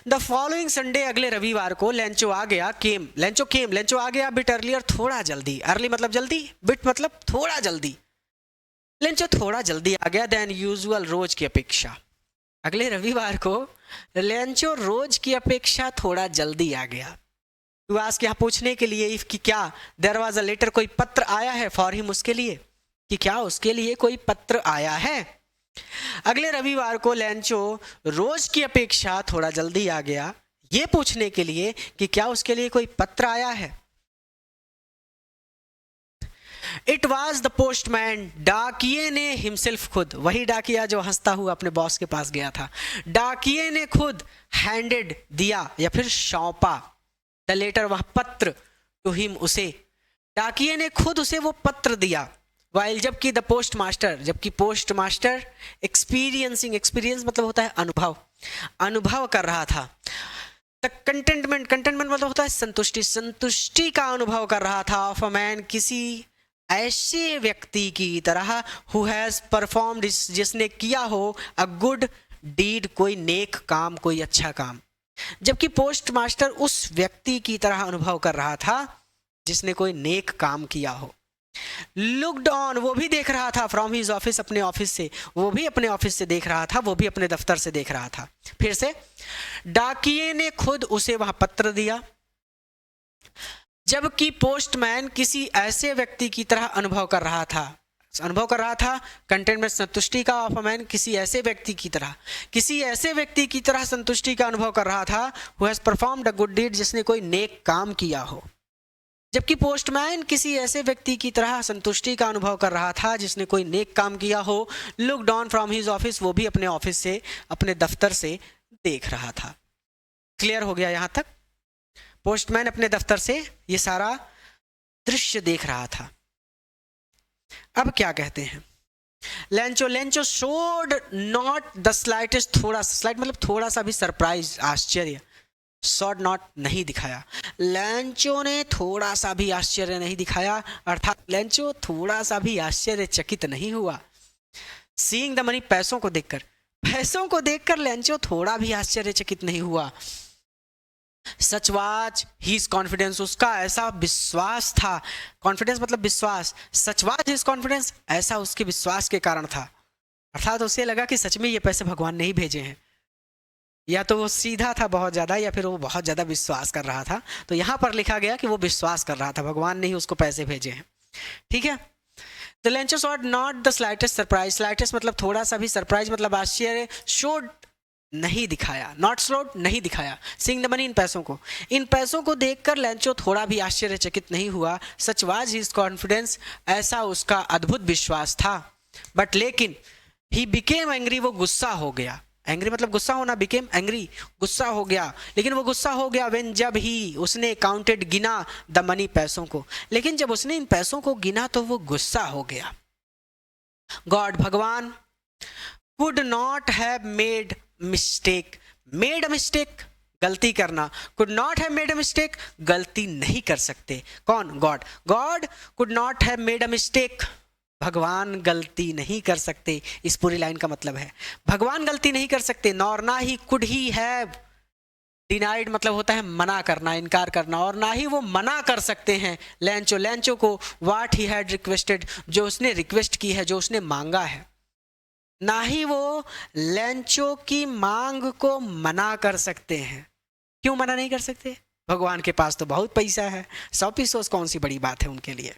द फॉलोइंग संडे, अगले रविवार को लेंचो आ गया, लेंचो आ गया बिट अर्लियर, थोड़ा जल्दी, अर्ली मतलब जल्दी, बिट मतलब थोड़ा जल्दी, लेंचो थोड़ा जल्दी आ गया देन यूजुअल, रोज की अपेक्षा। अगले रविवार को लेंचो रोज की अपेक्षा थोड़ा जल्दी आ गया। टू आस्क, यहाँ पूछने के लिए, इफ कि क्या, देयर वाज अ लेटर, कोई पत्र आया है, फॉर हिम उसके लिए, कि क्या उसके लिए कोई पत्र आया है। अगले रविवार को लेंचो रोज की अपेक्षा थोड़ा जल्दी आ गया, ये पूछने के लिए कि क्या उसके लिए कोई पत्र आया है। इट वॉज द पोस्टमैन, डाकिये ने हिमसेल्फ, खुद, वही डाकिया जो हंसता हुआ अपने बॉस के पास गया था, डाकिये ने खुद हैंडेड, दिया या फिर सौंपा, द लेटर, वह पत्र, टू हिम, उसे, डाकिये ने खुद उसे वो पत्र दिया, वाइल, जबकि द पोस्ट मास्टर, जबकि पोस्ट मास्टर एक्सपीरियंसिंग, एक्सपीरियंस मतलब होता है अनुभव, अनुभव कर रहा था, द कंटेंटमेंट मतलब होता है संतुष्टि, संतुष्टि का अनुभव कर रहा था, ऑफ अ मैन, किसी ऐसे व्यक्ति की तरह, हु हैज परफॉर्म्ड, जिसने किया हो, अ गुड डीड, कोई नेक काम, कोई अच्छा काम। जबकि पोस्ट मास्टर उस व्यक्ति की तरह अनुभव कर रहा था जिसने कोई नेक काम किया हो। लुक्ड ऑन, वो भी देख रहा था, फ्रॉम हिज ऑफिस, अपने ऑफिस से, वो भी अपने ऑफिस से देख रहा था, वो भी अपने दफ्तर से देख रहा था। फिर से, डाकिये ने खुद उसे वहां पत्र दिया, जबकि पोस्टमैन किसी ऐसे व्यक्ति की तरह अनुभव कर रहा था, कंटेंट में संतुष्टि का, ऑफ अ मैन, किसी ऐसे व्यक्ति की तरह संतुष्टि का अनुभव कर रहा था, who has performed a good deed, जिसने कोई नेक काम किया हो। जबकि पोस्टमैन किसी ऐसे व्यक्ति की तरह संतुष्टि का अनुभव कर रहा था जिसने कोई नेक काम किया हो, look down from his office, वो भी अपने ऑफिस से, अपने दफ्तर से देख रहा था। क्लियर हो गया यहाँ तक? पोस्टमैन अपने दफ्तर से ये सारा दृश्य देख रहा था। अब क्या कहते हैं, Lencho showed not the slightest, थोड़ा सा, स्लाइट मतलब थोड़ा सा भी सरप्राइज, आश्चर्य, शॉट नॉट नहीं दिखाया, लेंचो ने थोड़ा सा भी आश्चर्य नहीं दिखाया, अर्थात लेंचो थोड़ा सा भी आश्चर्यचकित नहीं हुआ। सीइंग द मनी, पैसों को देखकर लेंचो थोड़ा भी आश्चर्यचकित नहीं हुआ। सच वाज हिज कॉन्फिडेंस, उसका ऐसा विश्वास था, कॉन्फिडेंस मतलब विश्वास, सच वाज हिज कॉन्फिडेंस, ऐसा उसके विश्वास के कारण था, अर्थात उसे लगा कि सच में ये पैसे भगवान ने ही भेजे हैं। या तो वो सीधा था बहुत ज़्यादा, या फिर वो बहुत ज़्यादा विश्वास कर रहा था। तो यहाँ पर लिखा गया कि वो विश्वास कर रहा था, भगवान ने ही उसको पैसे भेजे हैं। ठीक है, तो Lencho showed not the slightest surprise, slightest मतलब थोड़ा सा भी, सरप्राइज मतलब आश्चर्य, शोड नहीं दिखाया, नॉट स्लोड नहीं दिखाया, सीइंग द मनी, इन पैसों को देखकर लेंचो थोड़ा भी आश्चर्यचकित नहीं हुआ। सच वाज हिज कॉन्फिडेंस, ऐसा उसका अद्भुत विश्वास था। बट लेकिन ही बिकेम एंग्री, वो गुस्सा हो गया, एंग्री मतलब गुस्सा होना, बिकेम एंग्री, गुस्सा हो गया। लेकिन वो गुस्सा हो गया व्हेन, जब ही उसने काउंटेड, गिना, द मनी, पैसों को, लेकिन जब उसने इन पैसों को गिना तो वो गुस्सा हो गया। गॉड, भगवान, could not have made mistake, made a mistake, गलती करना, could not have made a mistake, गलती नहीं कर सकते। कौन? God, God could not have made a mistake, भगवान गलती नहीं कर सकते। इस पूरी लाइन का मतलब है भगवान गलती नहीं कर सकते, नॉर ना he could he have, denied मतलब होता है मना करना, इनकार करना, और ना ही वो मना कर सकते हैं लैंचो को व्हाट ही हैड रिक्वेस्टेड, जो उसने रिक्वेस्ट की है, जो उसने मांगा है। ना ही वो लैंचो की मांग को मना कर सकते हैं। क्यों मना नहीं कर सकते? भगवान के पास तो बहुत पैसा है, 100 पीसोस कौन सी बड़ी बात है उनके लिए।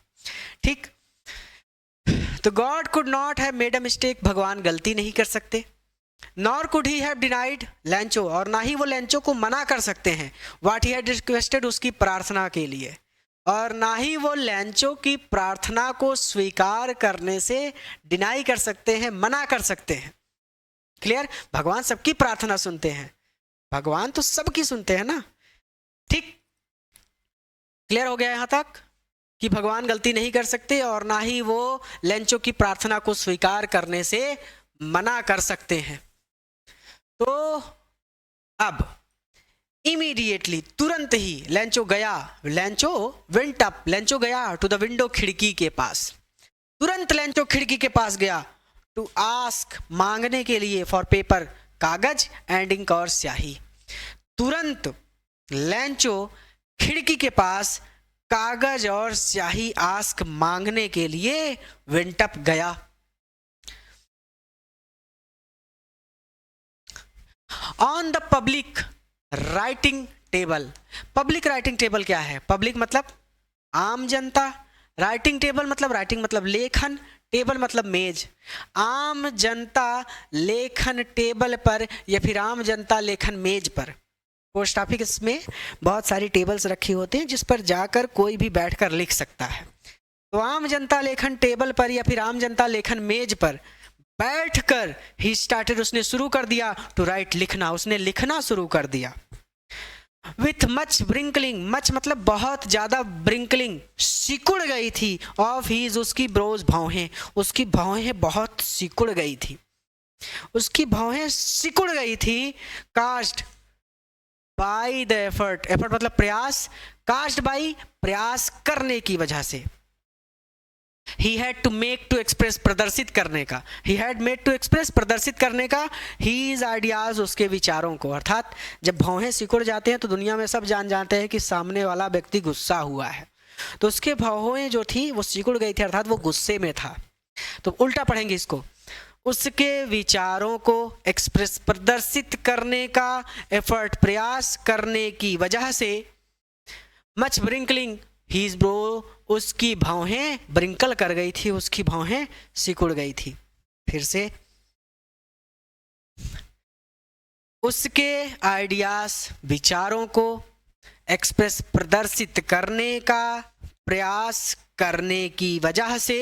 ठीक, तो God could not have made a mistake, भगवान गलती नहीं कर सकते। Nor could he have denied लैंचो, और ना ही वो लैंचो को मना कर सकते हैं व्हाट ही हैड रिक्वेस्टेड, उसकी प्रार्थना के लिए, और ना ही वो लैंचो की प्रार्थना को स्वीकार करने से डिनाई कर सकते हैं, मना कर सकते हैं। क्लियर? भगवान सबकी प्रार्थना सुनते हैं, भगवान तो सबकी सुनते हैं ना। ठीक, क्लियर हो गया यहां तक कि भगवान गलती नहीं कर सकते और ना ही वो लैंचो की प्रार्थना को स्वीकार करने से मना कर सकते हैं। तो अब इमीडिएटली, तुरंत ही लैंचो गया, लैंचो वेंट अप, लैंचो गया टू द विंडो, खिड़की के पास। तुरंत लैंचो खिड़की के पास गया टू आस्क, मांगने के लिए, फॉर पेपर, कागज, एंड इंक, और स्याही। तुरंत लैंचो खिड़की के पास कागज और स्याही आस्क, मांगने के लिए वेंट अप गया। On the public writing table. Public writing table क्या है? पब्लिक मतलब आम जनता, राइटिंग टेबल मतलब, राइटिंग मतलब लेखन, टेबल मतलब मेज। आम जनता लेखन टेबल पर या फिर आम जनता लेखन मेज पर। पोस्ट ऑफिस में बहुत सारी टेबल्स रखी होती हैं जिस पर जाकर कोई भी बैठकर लिख सकता है। तो आम जनता लेखन टेबल पर या फिर आम जनता लेखन मेज पर बैठकर ही स्टार्टेड, उसने शुरू कर दिया टू राइट, लिखना, उसने लिखना शुरू कर दिया। विथ मच ब्रिंकलिंग, मच मतलब बहुत ज्यादा, ब्रिंकलिंग सिकुड़ गई थी, ऑफ हीज, उसकी ब्रोज, भौहें, उसकी भौहें बहुत सिकुड़ गई थी, उसकी भौहें सिकुड़ गई थी। Caused by the effort, effort मतलब प्रयास, कास्ट बाय प्रयास करने की वजह से। He had to make to express, प्रदर्शित करने का, he had made to express, प्रदर्शित करने का, his ideas, उसके विचारों को। अर्थात जब भौहें सिकुड़ जाते हैं तो दुनिया में सब जानते हैं कि सामने वाला व्यक्ति गुस्सा हुआ है, तो उसके भौहें जो थी वो सिकुड़ गई थी, अर्थात वो गुस्से में था। तो उल्टा पढ़ेंगे इसको, उसके विचारों को एक्सप्रेस, प्रदर्शित करने का, एफर्ट प्रयास करने की वजह से, मच ब्रिंकलिंग हीज ब्रो, उसकी भौहें ब्रिंकल कर गई थी, उसकी भौहें सिकुड़ गई थी। फिर से, उसके आइडियाज, विचारों को एक्सप्रेस, प्रदर्शित करने का प्रयास करने की वजह से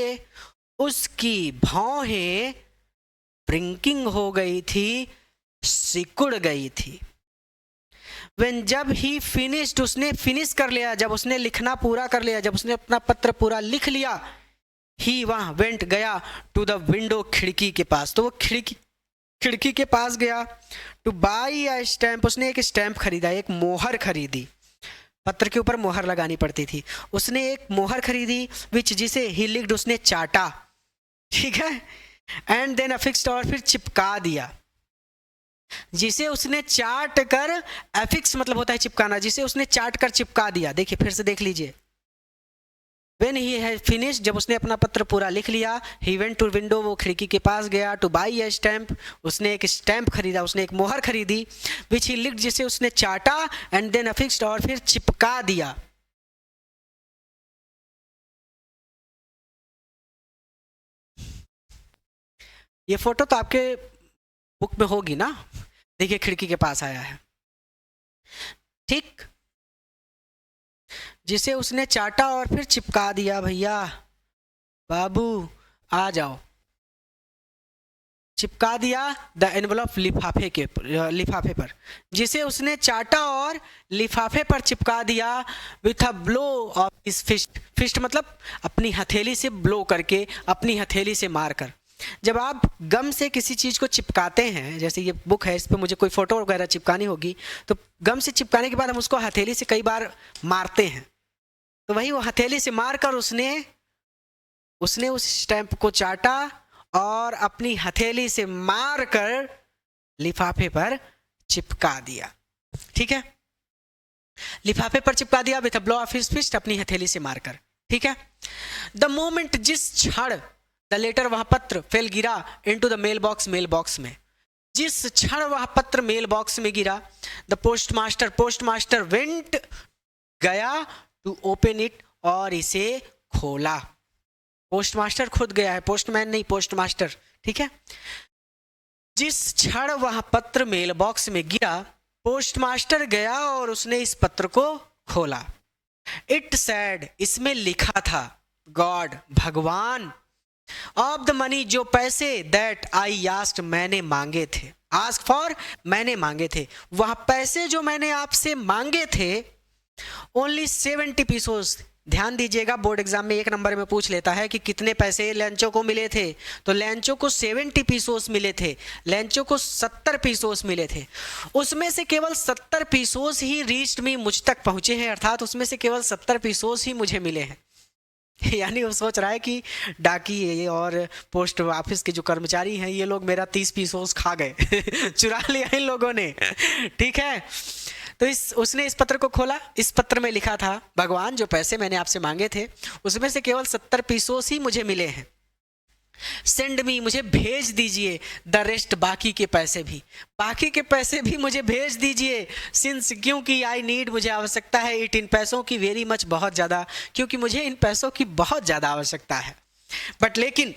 उसकी भौहें ब्रिंकिंग हो गई थी, सिकुड़ गई थी। When, जब ही फिनिश्ड, उसने फिनिश कर लिया, जब उसने लिखना पूरा कर लिया, जब उसने अपना पत्र पूरा लिख लिया, ही वहां वेंट गया टू द विंडो, खिड़की के पास। तो वो खिड़की के पास गया टू बाई अ स्टैंप, उसने एक स्टैंप खरीदा, एक मोहर खरीदी। पत्र के ऊपर मोहर लगानी पड़ती थी, उसने एक मोहर खरीदी, विच, जिसे ही लिख्ड, उसने चाटा, ठीक है, एंड देन अफिक्स्ड, और फिर चिपका दिया, जिसे उसने चाट कर, एफिक्स मतलब होता है चिपकाना, जिसे उसने चाट कर चिपका दिया। देखिए फिर से देख लीजिए, When he had finished, जब उसने अपना पत्र पूरा लिख लिया, he went to window, वो खिड़की के पास गया, to buy a stamp, उसने एक स्टैंप खरीदा, उसने एक मोहर खरीदी, which he licked, जिसे उसने चाटा, and then affixed, और फिर चिपका दिया। ये फोटो तो आपके बुक में होगी ना, देखिए खिड़की के पास आया है, ठीक, जिसे उसने चाटा और फिर चिपका दिया। भैया बाबू आ जाओ, चिपका दिया द एनवलप, लिफाफे पर, जिसे उसने चाटा और लिफाफे पर चिपका दिया, with a blow of his fist, fist मतलब अपनी हथेली से ब्लो करके, अपनी हथेली से मारकर। जब आप गम से किसी चीज़ को चिपकाते हैं, जैसे ये बुक है, इस पर मुझे कोई फोटो वगैरह चिपकानी होगी, तो गम से चिपकाने के बाद हम उसको हथेली से कई बार मारते हैं, तो वही वो हथेली से मारकर उसने उस स्टैंप को चाटा और अपनी हथेली से मारकर लिफाफे पर चिपका दिया। ठीक है, लिफाफे पर चिपका दिया with a blow of his fist, अपनी हथेली से मारकर, ठीक है। द मोमेंट, जिस क्षण, द लेटर, वह पत्र, फेल, गिरा, इनटू द मेल बॉक्स में, जिस क्षण वह पत्र मेल बॉक्स में गिरा, द पोस्टमास्टर वेंट, गया, टू ओपन इट, और इसे खोला। पोस्टमास्टर खुद गया है, पोस्टमैन नहीं, पोस्टमास्टर, ठीक है। जिस क्षण वह पत्र मेल बॉक्स में गिरा, पोस्टमास्टर गया और उसने इस पत्र को खोला। इट सैड, इसमें लिखा था, गॉड, भगवान, ऑफ द मनी, जो पैसे, दैट आई आस्क्ड, मैंने मांगे थे, आस्क फॉर, मैंने मांगे थे, वह पैसे जो मैंने आपसे मांगे थे, ओनली 70 पीसोस। ध्यान दीजिएगा, बोर्ड एग्जाम में 1 नंबर में पूछ लेता है कि कितने पैसे लेंचो को मिले थे, तो लेंचो को 70 पीसोस मिले थे, लेंचो को 70 पीसोस मिले थे। उसमें से केवल 70 पीसोस ही रीच्ड मी, मुझ तक पहुंचे हैं, अर्थात उसमें से केवल 70 पीसोस ही मुझे मिले हैं। यानी वो सोच रहा है कि डाकी और पोस्ट ऑफिस के जो कर्मचारी हैं, ये लोग मेरा 30 पीसोस खा गए चुरा लिया इन लोगों ने, ठीक है। तो उसने इस पत्र को खोला, इस पत्र में लिखा था, भगवान, जो पैसे मैंने आपसे मांगे थे, उसमें से केवल 70 पीसोस ही मुझे मिले हैं। सेंड मी, मुझे भेज दीजिए, द रेस्ट, बाकी के पैसे भी मुझे भेज दीजिए। सिंस, क्योंकि आई नीड, मुझे आवश्यकता है, इट, इन पैसों की, वेरी मच, बहुत ज़्यादा, क्योंकि मुझे इन पैसों की बहुत ज़्यादा आवश्यकता है। बट लेकिन,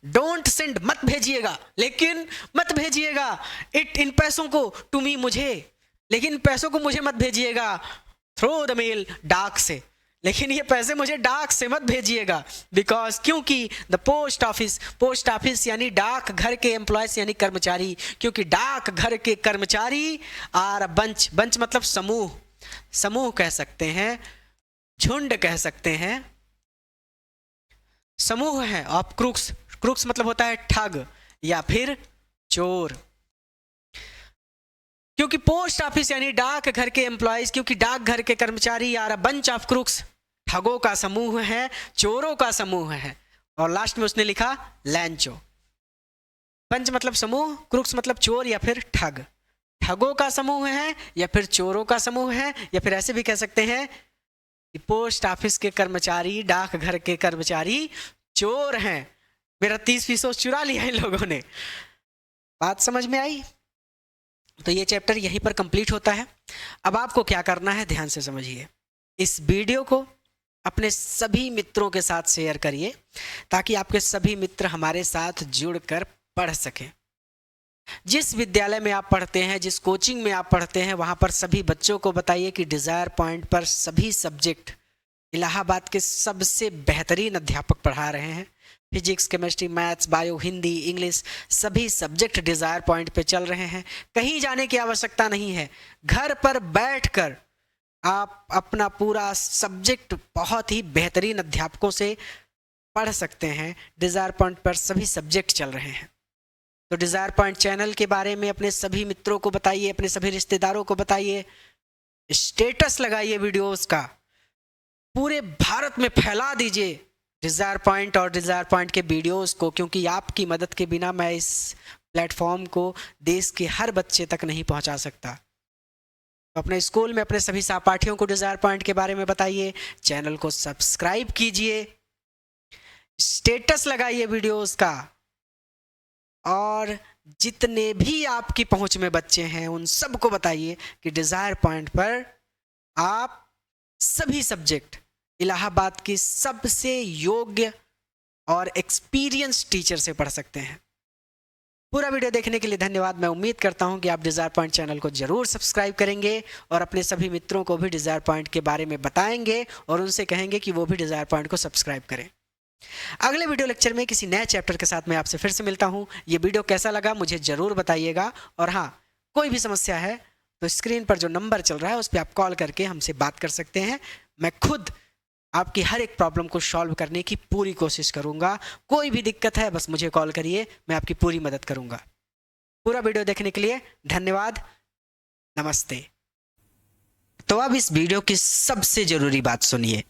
डोंट सेंड, मत भेजिएगा, लेकिन मत भेजिएगा, इट, इन पैसों को, टू मी, मुझे, लेकिन पैसों को मुझे मत भेजिएगा, थ्रो द मेल, डाक से, लेकिन ये पैसे मुझे डाक से मत भेजिएगा, बिकॉज, क्योंकि, द पोस्ट ऑफिस यानी डाक घर के एम्प्लॉयज यानी कर्मचारी, क्योंकि डाक घर के कर्मचारी आर बंच मतलब समूह कह सकते हैं, झुंड कह सकते हैं, समूह है ऑफ क्रूक्स मतलब होता है ठग या फिर चोर। क्योंकि पोस्ट ऑफिस यानी डाक घर के एम्प्लॉयज, क्योंकि डाक घर के कर्मचारी यार बंच ऑफ क्रूक्स, ठगों का समूह है, चोरों का समूह है। और लास्ट में उसने लिखा लैंचो। पंच मतलब समूह, क्रूक्स मतलब चोर या फिर ठग, ठगों का समूह है या फिर चोरों का समूह है, या फिर ऐसे भी कह सकते हैं कि पोस्ट ऑफिस के कर्मचारी, डाक घर के कर्मचारी चोर हैं। मेरा 30 पीसोस चुरा लिया इन लोगों ने। बात समझ में आई? तो ये चैप्टर यहीं पर कंप्लीट होता है। अब आपको क्या करना है, ध्यान से समझिए। इस वीडियो को अपने सभी मित्रों के साथ शेयर करिए ताकि आपके सभी मित्र हमारे साथ जुड़कर पढ़ सकें। जिस विद्यालय में आप पढ़ते हैं, जिस कोचिंग में आप पढ़ते हैं, वहाँ पर सभी बच्चों को बताइए कि डिज़ायर पॉइंट पर सभी सब्जेक्ट इलाहाबाद के सबसे बेहतरीन अध्यापक पढ़ा रहे हैं। Physics, chemistry, maths, bio, Hindi, English, सभी सब्जेक्ट डिज़ायर पॉइंट पे चल रहे हैं। कहीं जाने की आवश्यकता नहीं है, घर पर बैठकर आप अपना पूरा सब्जेक्ट बहुत ही बेहतरीन अध्यापकों से पढ़ सकते हैं। डिज़ायर पॉइंट पर सभी सब्जेक्ट चल रहे हैं। तो डिज़ायर पॉइंट चैनल के बारे में अपने सभी मित्रों को बताइए, अपने सभी रिश्तेदारों को बताइए, स्टेटस लगाइए वीडियोस का, पूरे भारत में फैला दीजिए डिज़ायर पॉइंट और डिज़ायर पॉइंट के वीडियोस को, क्योंकि आपकी मदद के बिना मैं इस प्लेटफॉर्म को देश के हर बच्चे तक नहीं पहुंचा सकता। तो अपने स्कूल में अपने सभी सहपाठियों को डिज़ायर पॉइंट के बारे में बताइए, चैनल को सब्सक्राइब कीजिए, स्टेटस लगाइए वीडियोस का, और जितने भी आपकी पहुंच में बच्चे हैं उन सबको बताइए कि डिज़ायर पॉइंट पर आप सभी सब्जेक्ट इलाहाबाद की सबसे योग्य और एक्सपीरियंस टीचर से पढ़ सकते हैं। पूरा वीडियो देखने के लिए धन्यवाद। मैं उम्मीद करता हूं कि आप डिज़ायर पॉइंट चैनल को जरूर सब्सक्राइब करेंगे और अपने सभी मित्रों को भी डिज़ायर पॉइंट के बारे में बताएंगे और उनसे कहेंगे कि वो भी डिज़ायर पॉइंट को सब्सक्राइब करें। अगले वीडियो लेक्चर में किसी नए चैप्टर के साथ मैं आपसे फिर से मिलता हूं। ये वीडियो कैसा लगा मुझे ज़रूर बताइएगा, और हाँ, कोई भी समस्या है तो स्क्रीन पर जो नंबर चल रहा है उस पर आप कॉल करके हमसे बात कर सकते हैं। मैं खुद आपकी हर एक प्रॉब्लम को सॉल्व करने की पूरी कोशिश करूंगा। कोई भी दिक्कत है बस मुझे कॉल करिए, मैं आपकी पूरी मदद करूंगा। पूरा वीडियो देखने के लिए धन्यवाद, नमस्ते। तो अब इस वीडियो की सबसे ज़रूरी बात सुनिए।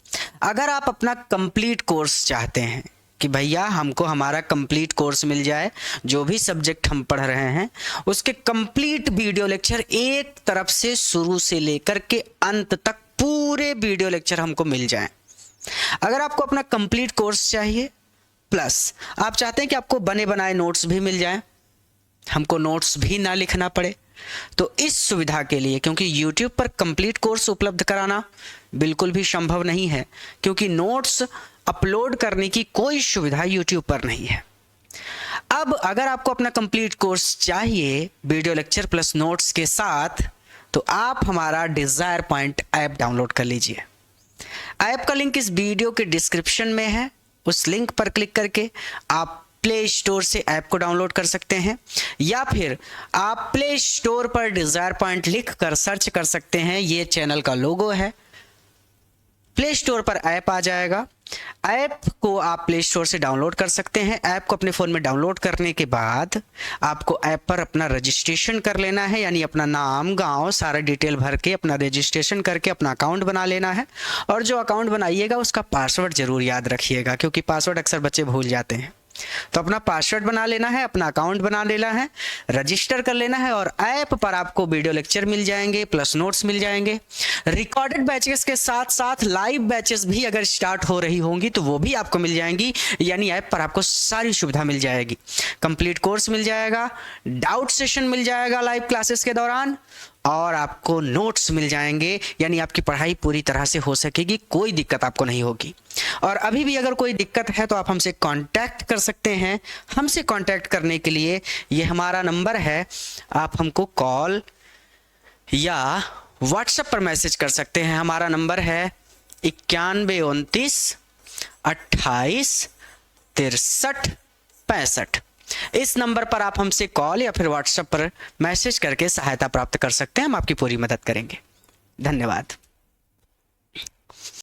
अगर आप अपना कंप्लीट कोर्स चाहते हैं, कि भैया हमको हमारा कंप्लीट कोर्स मिल जाए, जो भी सब्जेक्ट हम पढ़ रहे हैं उसके कंप्लीट वीडियो लेक्चर एक तरफ से शुरू से लेकर के अंत तक पूरे वीडियो लेक्चर हमको मिल जाएं। अगर आपको अपना कंप्लीट कोर्स चाहिए प्लस आप चाहते हैं कि आपको बने बनाए नोट्स भी मिल जाएं, हमको नोट्स भी ना लिखना पड़े, तो इस सुविधा के लिए, क्योंकि YouTube पर कंप्लीट कोर्स उपलब्ध कराना बिल्कुल भी संभव नहीं है, क्योंकि नोट्स अपलोड करने की कोई सुविधा YouTube पर नहीं है। अब अगर आपको अपना कंप्लीट कोर्स चाहिए वीडियो लेक्चर प्लस नोट्स के साथ, तो आप हमारा डिजायर पॉइंट ऐप डाउनलोड कर लीजिए। ऐप का लिंक इस वीडियो के डिस्क्रिप्शन में है, उस लिंक पर क्लिक करके आप प्ले स्टोर से ऐप को डाउनलोड कर सकते हैं, या फिर आप प्ले स्टोर पर डिजायर पॉइंट लिख कर सर्च कर सकते हैं। ये चैनल का लोगो है, प्ले स्टोर पर ऐप आ जाएगा। ऐप को आप प्ले स्टोर से डाउनलोड कर सकते हैं। ऐप को अपने फ़ोन में डाउनलोड करने के बाद आपको ऐप पर अपना रजिस्ट्रेशन कर लेना है, यानी अपना नाम, गांव, सारा डिटेल भर के अपना रजिस्ट्रेशन करके अपना अकाउंट बना लेना है। और जो अकाउंट बनाइएगा उसका पासवर्ड ज़रूर याद रखिएगा, क्योंकि पासवर्ड अक्सर बच्चे भूल जाते हैं। तो अपना पासवर्ड बना लेना है, अपना अकाउंट बना लेना है, रजिस्टर कर लेना है, और ऐप पर आपको वीडियो लेक्चर मिल जाएंगे प्लस नोट्स मिल जाएंगे। रिकॉर्डेड बैचेस के साथ साथ लाइव बैचेस भी अगर स्टार्ट हो रही होंगी तो वो भी आपको मिल जाएंगी, यानी ऐप पर आपको सारी सुविधा मिल जाएगी। कंप्लीट कोर्स मिल जाएगा, डाउट सेशन मिल जाएगा लाइव क्लासेस के दौरान, और आपको नोट्स मिल जाएंगे, यानी आपकी पढ़ाई पूरी तरह से हो सकेगी, कोई दिक्कत आपको नहीं होगी। और अभी भी अगर कोई दिक्कत है तो आप हमसे कांटेक्ट कर सकते हैं। हमसे कांटेक्ट करने के लिए ये हमारा नंबर है, आप हमको कॉल या व्हाट्सएप पर मैसेज कर सकते हैं। हमारा नंबर है 9129 28 63 65। इस नंबर पर आप हमसे कॉल या फिर व्हाट्सएप पर मैसेज करके सहायता प्राप्त कर सकते हैं, हम आपकी पूरी मदद करेंगे। धन्यवाद।